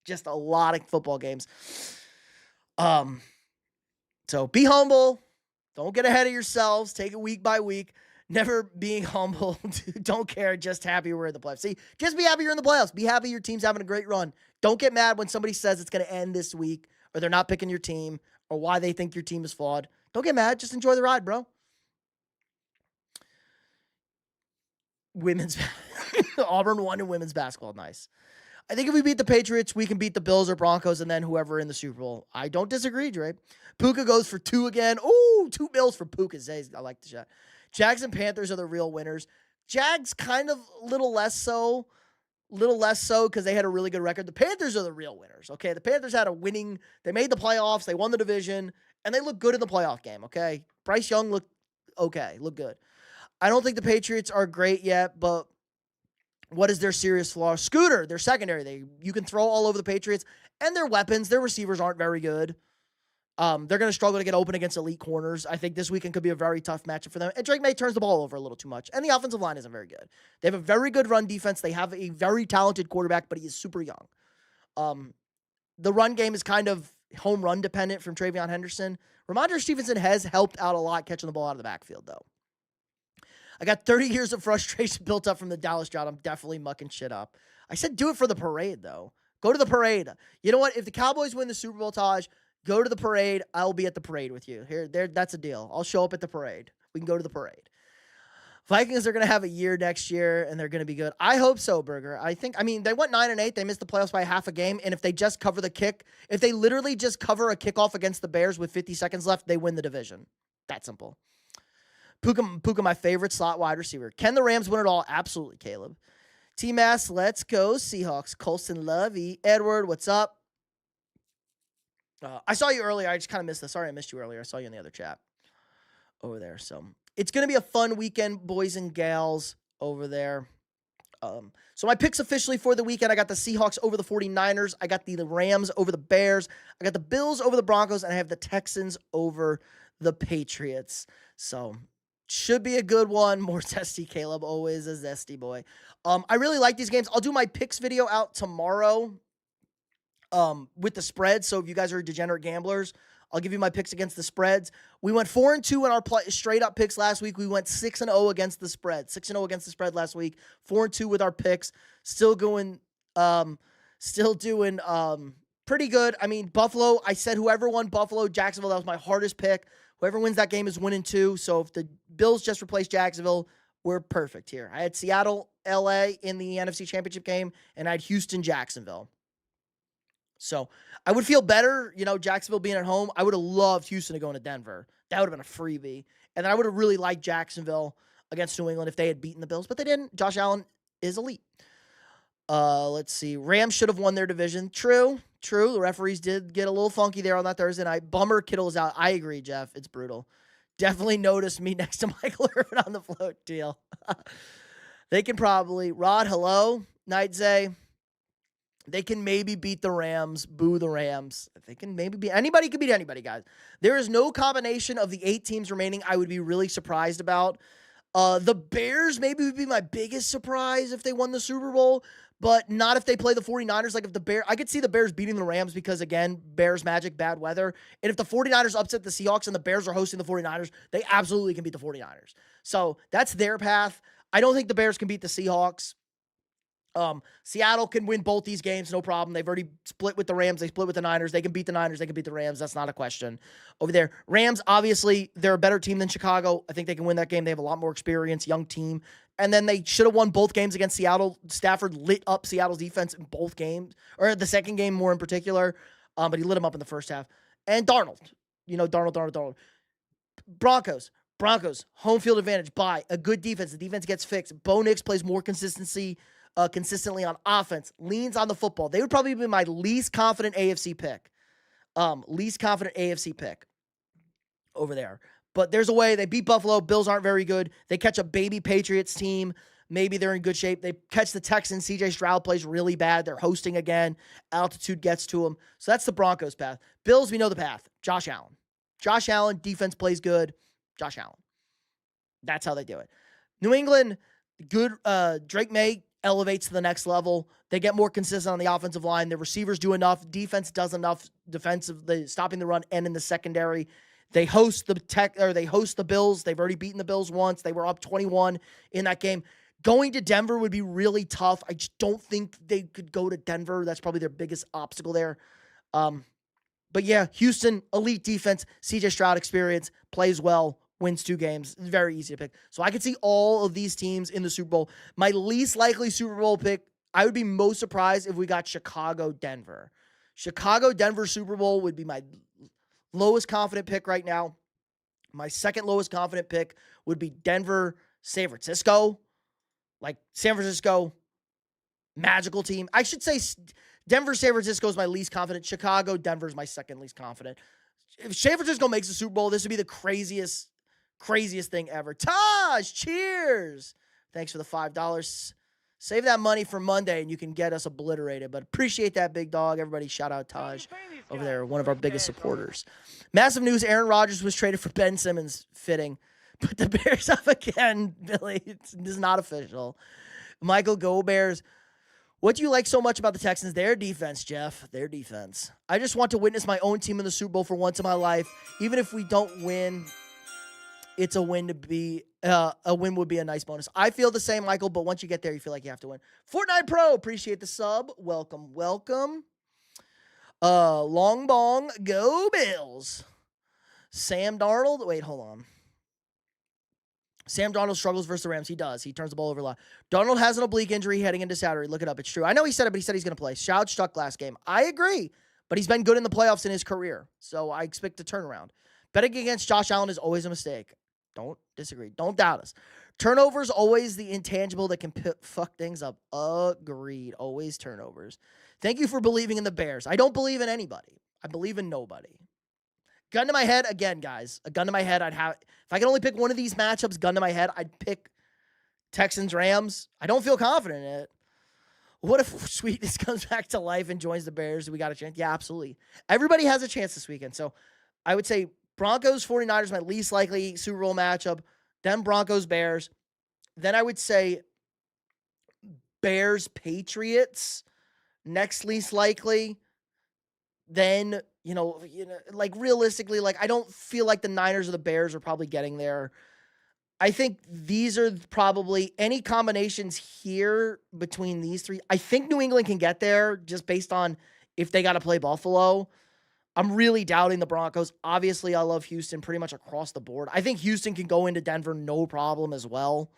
Just a lot of football games. So be humble. Don't get ahead of yourselves. Take it week by week. Never being humble. Don't care. Just happy we're in the playoffs. See, just be happy you're in the playoffs. Be happy your team's having a great run. Don't get mad when somebody says it's going to end this week or they're not picking your team or why they think your team is flawed. Don't get mad. Just enjoy the ride, bro. Women's Auburn won in women's basketball. Nice. I think if we beat the Patriots, we can beat the Bills or Broncos and then whoever in the Super Bowl. I don't disagree, Dre. Puka goes for 2 again. Ooh, 2 bills for Puka. I like the shot. Jags and Panthers are the real winners. Jags kind of a little less so because they had a really good record. The Panthers are the real winners, okay? The Panthers had a winning, they made the playoffs, they won the division, and they look good in the playoff game, okay? Bryce Young looked okay, looked good. I don't think the Patriots are great yet, but what is their serious flaw? Scooter, their secondary. You can throw all over the Patriots, and their weapons, their receivers aren't very good. They're going to struggle to get open against elite corners. I think this weekend could be a very tough matchup for them. And Drake May turns the ball over a little too much. And the offensive line isn't very good. They have a very good run defense. They have a very talented quarterback, but he is super young. The run game is kind of home run dependent from Travion Henderson. Ramondre Stevenson has helped out a lot catching the ball out of the backfield, though. I got 30 years of frustration built up from the Dallas drought. I'm definitely mucking shit up. I said do it for the parade, though. Go to the parade. You know what? If the Cowboys win the Super Bowl, Taj, go to the parade. I'll be at the parade with you. That's a deal. I'll show up at the parade. We can go to the parade. Vikings are going to have a year next year, and they're going to be good. I hope so, Burger. They went 9-8. They missed the playoffs by half a game, and if they just cover the kick, if they literally just cover a kickoff against the Bears with 50 seconds left, they win the division. That simple. Puka, my favorite slot wide receiver. Can the Rams win it all? Absolutely, Caleb. T-Mass, let's go Seahawks. Colson Lovey. Edward, what's up? I saw you earlier. I just kind of missed this. Sorry I missed you earlier. I saw you in the other chat over there. So it's going to be a fun weekend, boys and gals, over there. So my picks officially for the weekend, I got the Seahawks over the 49ers. I got the Rams over the Bears. I got the Bills over the Broncos. And I have the Texans over the Patriots. So should be a good one. More zesty, Caleb. Always a zesty boy. I really like these games. I'll do my picks video out tomorrow. With the spreads. So if you guys are degenerate gamblers, I'll give you my picks against the spreads. We went 4-2 in our straight up picks last week. We went 6-0 against the spread. 6-0 against the spread last week. 4-2 with our picks. Still doing pretty good. I mean, Buffalo, I said whoever won Buffalo, Jacksonville, that was my hardest pick. Whoever wins that game is 1-2. So if the Bills just replace Jacksonville, we're perfect here. I had Seattle, LA in the NFC Championship game, and I had Houston, Jacksonville. So I would feel better, Jacksonville being at home. I would have loved Houston to go into Denver. That would have been a freebie. And then I would have really liked Jacksonville against New England if they had beaten the Bills, but they didn't. Josh Allen is elite. Let's see. Rams should have won their division. True. The referees did get a little funky there on that Thursday night. Bummer Kittle is out. I agree, Jeff. It's brutal. Definitely noticed me next to Michael Irvin on the float deal. They can probably. Rod, hello. Nightzay. They can maybe beat the Rams. Boo the Rams. They can maybe beat anybody. Can beat anybody, guys. There is no combination of the 8 teams remaining I would be really surprised about. The Bears maybe would be my biggest surprise if they won the Super Bowl, but not if they play the 49ers. Like if the Bears, I could see the Bears beating the Rams because, again, Bears magic, bad weather. And if the 49ers upset the Seahawks and the Bears are hosting the 49ers, they absolutely can beat the 49ers. So that's their path. I don't think the Bears can beat the Seahawks. Seattle can win both these games, no problem. They've already split with the Rams. They split with the Niners. They can beat the Niners. They can beat the Rams. That's not a question over there. Rams, obviously, they're a better team than Chicago. I think they can win that game. They have a lot more experience, young team. And then they should have won both games against Seattle. Stafford lit up Seattle's defense in both games, or the second game more in particular, but he lit them up in the first half. And Darnold. Darnold. Broncos, home field advantage, bye. A good defense. The defense gets fixed. Bo Nix plays more consistently on offense, leans on the football. They would probably be my least confident AFC pick. Over there. But there's a way. They beat Buffalo. Bills aren't very good. They catch a baby Patriots team. Maybe they're in good shape. They catch the Texans. CJ Stroud plays really bad. They're hosting again. Altitude gets to them. So that's the Broncos path. Bills, we know the path. Josh Allen, defense plays good. Josh Allen. That's how they do it. New England, good. Drake May elevates to the next level. They get more consistent on the offensive line. The receivers do enough. Defense does enough defensively, stopping the run and in the secondary. They host the Bills. They've already beaten the Bills once. They were up 21 in that game. Going to Denver would be really tough. I just don't think they could go to Denver. That's probably their biggest obstacle there. But yeah, Houston, elite defense, CJ Stroud experience, plays well wins 2 games. It's very easy to pick. So I could see all of these teams in the Super Bowl. My least likely Super Bowl pick, I would be most surprised if we got Chicago-Denver. Chicago-Denver Super Bowl would be my lowest confident pick right now. My second lowest confident pick would be Denver-San Francisco. Like San Francisco, magical team. I should say Denver-San Francisco is my least confident. Chicago-Denver is my second least confident. If San Francisco makes the Super Bowl, this would be the craziest thing ever. Taj, cheers. Thanks for the $5. Save that money for Monday and you can get us obliterated. But appreciate that, big dog. Everybody shout out Taj over there, one of our biggest supporters. Massive news, Aaron Rodgers was traded for Ben Simmons. Fitting. But the Bears up again, Billy. This is not official. Michael, go Bears. What do you like so much about the Texans? Their defense, Jeff. Their defense. I just want to witness my own team in the Super Bowl for once in my life. Even if we don't win, it's a win would be a nice bonus. I feel the same, Michael, but once you get there, you feel like you have to win. Fortnite Pro, appreciate the sub. Welcome. Long Bong, go Bills. Sam Darnold, wait, hold on. Sam Darnold struggles versus the Rams. He does. He turns the ball over a lot. Darnold has an oblique injury heading into Saturday. Look it up. It's true. I know he said it, but he said he's going to play. Shout struck last game. I agree, but he's been good in the playoffs in his career, so I expect a turnaround. Betting against Josh Allen is always a mistake. Don't disagree. Don't doubt us. Turnovers always the intangible that can fuck things up. Agreed. Always turnovers. Thank you for believing in the Bears. I don't believe in anybody. I believe in nobody. Gun to my head, again, guys. A gun to my head, I'd have... If I could only pick one of these matchups, gun to my head, I'd pick Texans-Rams. I don't feel confident in it. What if Sweetness comes back to life and joins the Bears? Do we got a chance? Yeah, absolutely. Everybody has a chance this weekend. So I would say Broncos, 49ers, my least likely Super Bowl matchup. Then Broncos, Bears. Then I would say Bears, Patriots, next least likely. Then, like realistically, like I don't feel like the Niners or the Bears are probably getting there. I think these are probably any combinations here between these three. I think New England can get there just based on if they got to play Buffalo. I'm really doubting the Broncos. Obviously, I love Houston pretty much across the board. I think Houston can go into Denver no problem as well.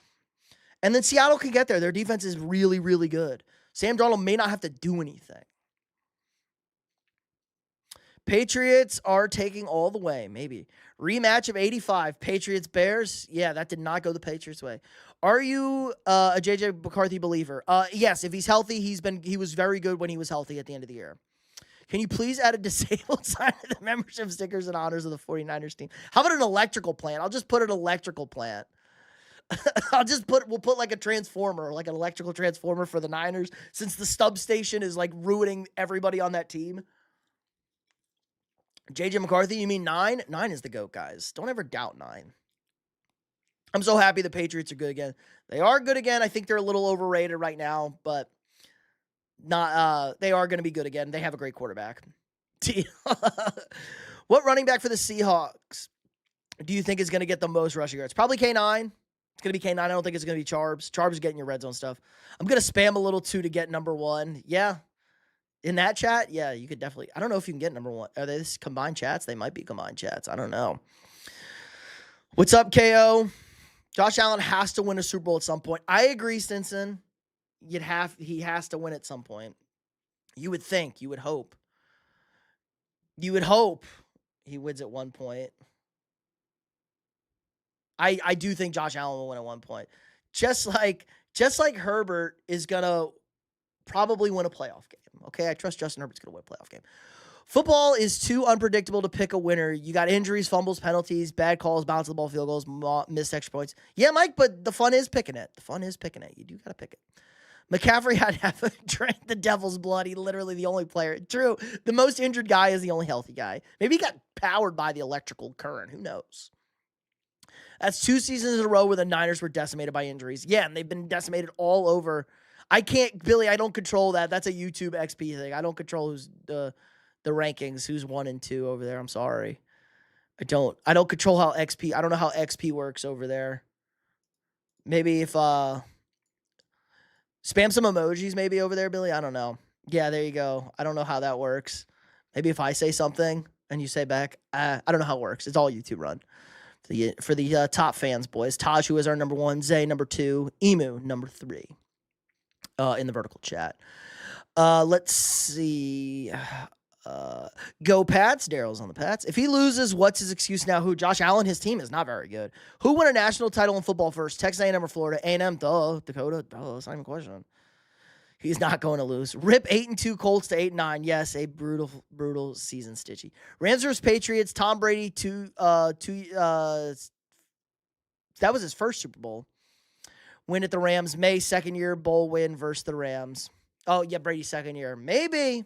And then Seattle can get there. Their defense is really, really good. Sam Darnold may not have to do anything. Patriots are taking all the way, maybe. Rematch of 85, Patriots-Bears. Yeah, that did not go the Patriots' way. Are you a J.J. McCarthy believer? Yes, if he's healthy, he was very good when he was healthy at the end of the year. Can you please add a disabled sign to the membership stickers in honors of the 49ers team? How about an electrical plant? I'll just put an electrical plant. We'll put like a transformer, like an electrical transformer for the Niners, since the stub station is like ruining everybody on that team. JJ McCarthy, you mean 9? 9 is the GOAT, guys. Don't ever doubt 9. I'm so happy the Patriots are good again. They are good again. I think they're a little overrated right now, but they are going to be good again. They have a great quarterback. What running back for the Seahawks do you think is going to get the most rushing yards? Probably K9. It's going to be K9. I don't think it's going to be Charbs. Charbs is getting your red zone stuff. I'm going to spam a little too to get number 1. Yeah. In that chat, yeah, you could definitely. I don't know if you can get number 1. Are they combined chats? They might be combined chats. I don't know. What's up, KO? Josh Allen has to win a Super Bowl at some point. I agree, Stinson. He has to win at some point. You would think. You would hope. You would hope he wins at one point. I do think Josh Allen will win at one point. Just like Herbert is gonna probably win a playoff game. Okay, I trust Justin Herbert's going to win a playoff game. Football is too unpredictable to pick a winner. You got injuries, fumbles, penalties, bad calls, bounce of the ball, field goals, missed extra points. Yeah, Mike, but the fun is picking it. You do got to pick it. McCaffrey had to have drank the devil's blood. He literally the only player. True, the most injured guy is the only healthy guy. Maybe he got powered by the electrical current. Who knows? That's 2 seasons in a row where the Niners were decimated by injuries. Yeah, and they've been decimated all over. I can't, Billy, I don't control that. That's a YouTube XP thing. I don't control who's the rankings, who's 1 and 2 over there. I'm sorry. I don't control how XP, I don't know how XP works over there. Maybe if, spam some emojis maybe over there, Billy. I don't know. Yeah, there you go. I don't know how that works. Maybe if I say something and you say back, I don't know how it works. It's all YouTube run. For the top fans, boys. Taj, who is our number 1, Zay, number 2, Emu, number 3, in the vertical chat. Let's see. Go Pats. Daryl's on the Pats. If he loses, what's his excuse now? Who? Josh Allen. His team is not very good. Who won a national title in football first? Texas A&M or Florida? A&M. Duh. Dakota. Duh. That's not even a question. He's not going to lose. Rip 8-2 Colts to 8-9. Yes, a brutal season, Stitchy. Rams vs. Patriots. Tom Brady that was his first Super Bowl win at the Rams. May, second year bowl win versus the Rams. Oh yeah, Brady's second year. Maybe.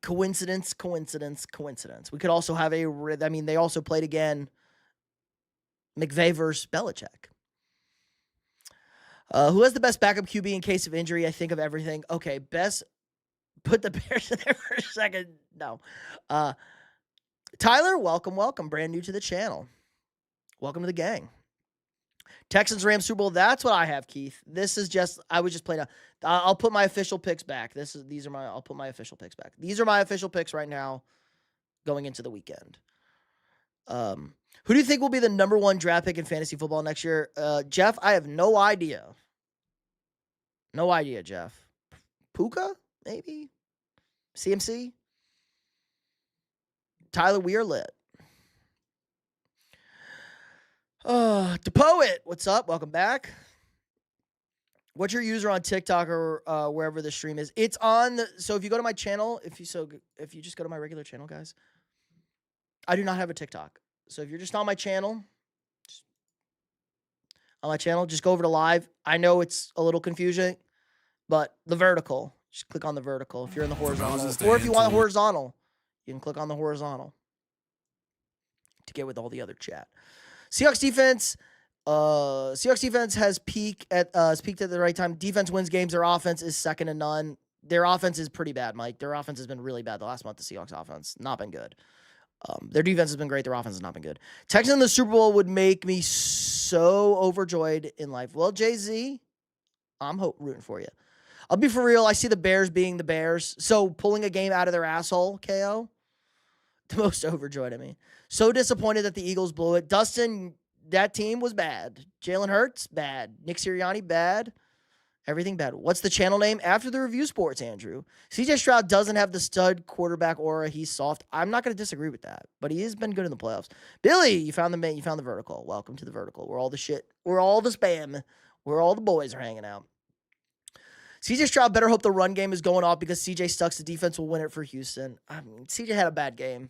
Coincidence. We could also have they also played again. McVay versus Belichick. Who has the best backup QB in case of injury? I think of everything. Okay, best. Put the Bears in there for a second. No. Tyler, welcome. Brand new to the channel. Welcome to the gang. Texans Rams Super Bowl. That's what I have, Keith. This is just. I was just playing. I'll put my official picks back. I'll put my official picks back. These are my official picks right now, going into the weekend. Who do you think will be the number 1 draft pick in fantasy football next year? Jeff, I have no idea. No idea, Jeff. Puka, maybe? CMC? Tyler, we are lit. The Poet, what's up? Welcome back. What's your user on TikTok or wherever the stream is? It's on so if you go to my channel, if you just go to my regular channel, guys, I do not have a TikTok. So if you're just on my channel, just go over to live. I know it's a little confusing, but the vertical, just click on the vertical if you're in the horizontal. Or if you want the horizontal, you can click on the horizontal to get with all the other chat. Seahawks defense has peaked at the right time. Defense wins games. Their offense is second to none. Their offense is pretty bad, Mike. Their offense has been really bad the last month. The Seahawks offense not been good. Their defense has been great. Their offense has not been good. Texans in the Super Bowl would make me so overjoyed in life. Well, Jay-Z, I'm rooting for you. I'll be for real. I see the Bears being the Bears. So pulling a game out of their asshole, KO, the most overjoyed of me. So disappointed that the Eagles blew it. Dustin, that team was bad. Jalen Hurts, bad. Nick Sirianni, bad. Everything bad. What's the channel name? After the Review Sports, Andrew. CJ Stroud doesn't have the stud quarterback aura. He's soft. I'm not going to disagree with that, but he has been good in the playoffs. Billy, you found the vertical. Welcome to the vertical. Where all the spam, where all the boys are hanging out. CJ Stroud better hope the run game is going off because CJ sucks. The defense will win it for Houston. I mean, CJ had a bad game.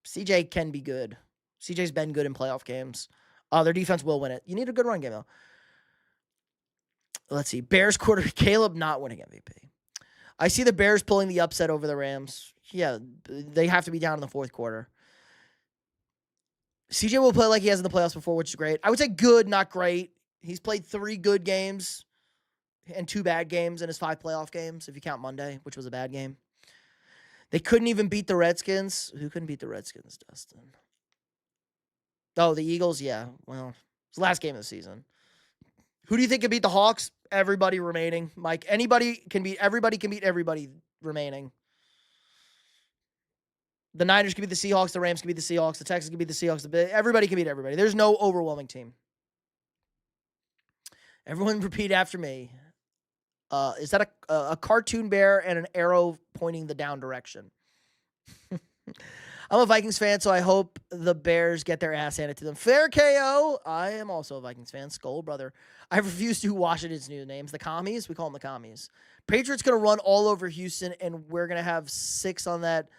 CJ can be good. CJ's been good in playoff games. Their defense will win it. You need a good run game, though. Let's see. Bears quarter Caleb not winning MVP. I see the Bears pulling the upset over the Rams. Yeah, they have to be down in the fourth quarter. CJ will play like he has in the playoffs before, which is great. I would say good, not great. He's played 3 good games and 2 bad games in his 5 playoff games, if you count Monday, which was a bad game. They couldn't even beat the Redskins. Who couldn't beat the Redskins, Dustin? Oh, the Eagles, yeah. Well, it's the last game of the season. Who do you think can beat the Hawks? Everybody remaining. Mike, everybody can beat everybody remaining. The Niners can beat the Seahawks. The Rams can beat the Seahawks. The Texans can beat the Seahawks. Everybody can beat everybody. There's no overwhelming team. Everyone repeat after me. Is that a cartoon bear and an arrow pointing the down direction? I'm a Vikings fan, so I hope the Bears get their ass handed to them. Fair KO. I am also a Vikings fan. Skull, brother. I refuse to Washington's new names. The Commies. We call them the Commies. Patriots going to run all over Houston, and we're going to have 6 on that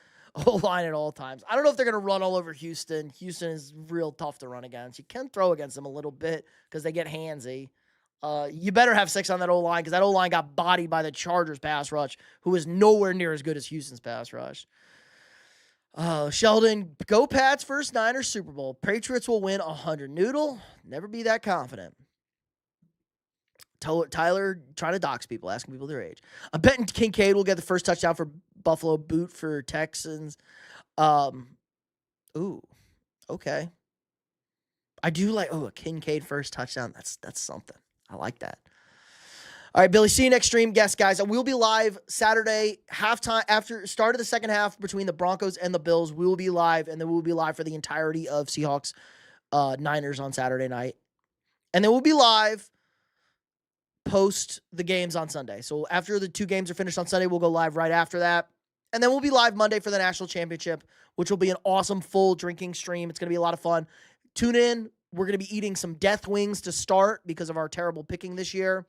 O-line at all times. I don't know if they're going to run all over Houston. Houston is real tough to run against. You can throw against them a little bit because they get handsy. You better have 6 on that O-line because that O-line got bodied by the Chargers pass rush, who is nowhere near as good as Houston's pass rush. Sheldon, go Pats first Niners Super Bowl. Patriots will win 100. Noodle, never be that confident. Tyler trying to dox people, asking people their age. I'm betting Kincaid will get the first touchdown for Buffalo, boot for Texans. Ooh, okay. I do like, a Kincaid first touchdown. That's something. I like that. All right, Billy, see you next stream. Yes, guys, we'll be live Saturday, halftime, after start of the second half between the Broncos and the Bills. We will be live, and then we'll be live for the entirety of Seahawks Niners on Saturday night. And then we'll be live post the games on Sunday. So after the 2 games are finished on Sunday, we'll go live right after that. And then we'll be live Monday for the national championship, which will be an awesome full drinking stream. It's going to be a lot of fun. Tune in. We're going to be eating some death wings to start because of our terrible picking this year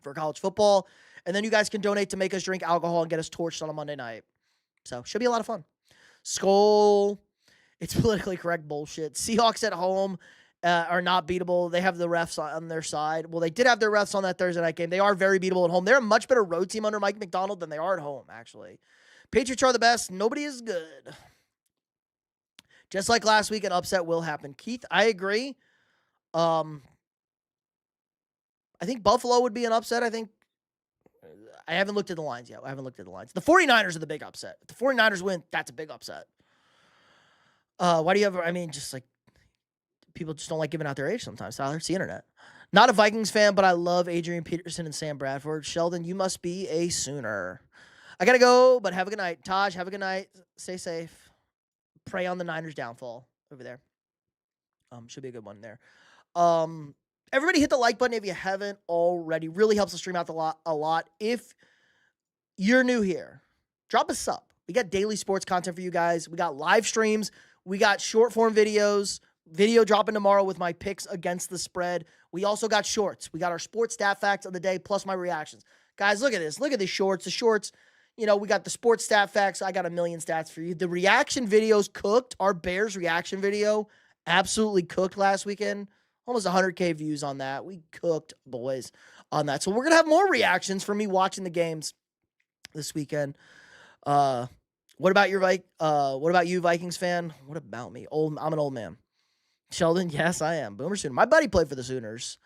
for college football. And then you guys can donate to make us drink alcohol and get us torched on a Monday night. So should be a lot of fun. Skull. It's politically correct bullshit. Seahawks at home are not beatable. They have the refs on their side. Well, they did have their refs on that Thursday night game. They are very beatable at home. They're a much better road team under Mike McDonald than they are at home, actually. Patriots are the best. Nobody is good. Just like last week, an upset will happen. Keith, I agree. I think Buffalo would be an upset. I haven't looked at the lines yet. The 49ers are the big upset. If the 49ers win, that's a big upset. Why do you have, just like, people just don't like giving out their age sometimes, Tyler. It's the internet. Not a Vikings fan, but I love Adrian Peterson and Sam Bradford. Sheldon, you must be a Sooner. I got to go, but have a good night. Taj, have a good night. Stay safe. Pray on the Niners' downfall over there. Should be a good one there. Everybody hit the like button if you haven't already. Really helps the stream out a lot. If you're new here, drop a sub. We got daily sports content for you guys. We got live streams. We got short form videos. Video dropping tomorrow with my picks against the spread. We also got shorts. We got our sports stat facts of the day plus my reactions. Guys, look at this. Look at these shorts. The shorts, we got the sports stat facts. I got a million stats for you. The reaction videos cooked. Our Bears reaction video absolutely cooked last weekend. Almost 100K views on that. We cooked, boys, on that. So we're going to have more reactions for me watching the games this weekend. What about you, Vikings fan? What about me? I'm an old man. Sheldon, yes, I am. Boomer Sooner. My buddy played for the Sooners.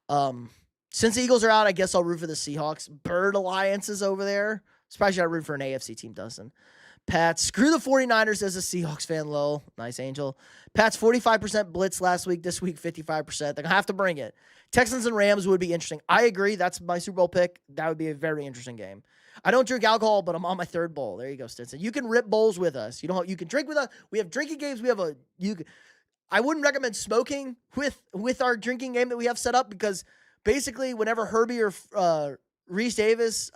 Since the Eagles are out, I guess I'll root for the Seahawks. Bird Alliance is over there. Surprised you got to root for an AFC team, Dustin. Pat, screw the 49ers as a Seahawks fan, lol. Nice, Angel. Pat's 45% blitz last week. This week, 55%. They're going to have to bring it. Texans and Rams would be interesting. I agree. That's my Super Bowl pick. That would be a very interesting game. I don't drink alcohol, but I'm on my 3rd bowl. There you go, Stinson. You can rip bowls with us. You can drink with us. We have drinking games. I wouldn't recommend smoking with our drinking game that we have set up because basically whenever Herbie or Reese Davis,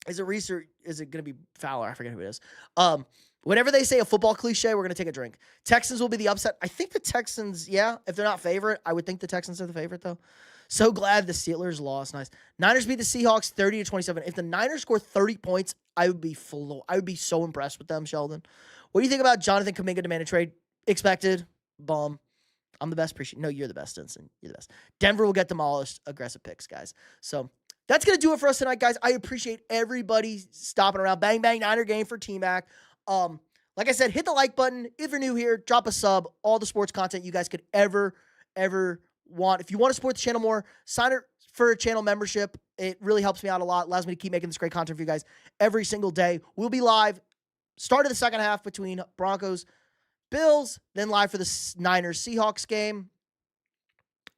is it Reese or is it going to be Fowler? I forget who it is. Whenever they say a football cliche, we're going to take a drink. Texans will be the upset. I think the Texans, if they're not favorite, I would think the Texans are the favorite though. So glad the Steelers lost. Nice. Niners beat the Seahawks 30-27. If the Niners score 30 points, I would be so impressed with them, Sheldon. What do you think about Jonathan Kuminga demanded trade? Expected. Bum. I'm the best. No, you're the best, Stinson. You're the best. Denver will get demolished. Aggressive picks, guys. So that's going to do it for us tonight, guys. I appreciate everybody stopping around. Bang, bang, Niner game for T-Mac. Like I said, hit the like button. If you're new here, drop a sub. All the sports content you guys could ever want. If you want to support the channel more, sign up for a channel membership. It really helps me out a lot. Allows me to keep making this great content for you guys every single day. We'll be live. Start of the second half between Broncos, Bills, then live for the Niners Seahawks game.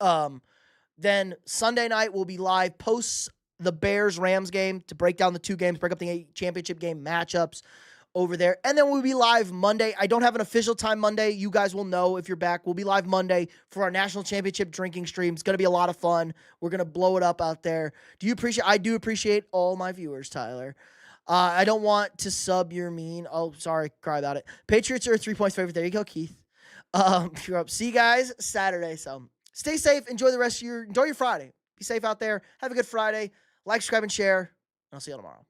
Then Sunday night we'll be live post the Bears Rams game to break down the 2 games, break up the championship game matchups over there. And then we'll be live Monday. I don't have an official time Monday. You guys will know if you're back. We'll be live Monday for our national championship drinking stream. It's going to be a lot of fun. We're going to blow it up out there. I do appreciate all my viewers, Tyler. I don't want to sub your mean. Oh, sorry. Cry about it. Patriots are 3 points favorite. There you go, Keith. You're up. See you guys Saturday. So stay safe. Enjoy your Friday. Be safe out there. Have a good Friday. Like, subscribe, and share. I'll see you tomorrow.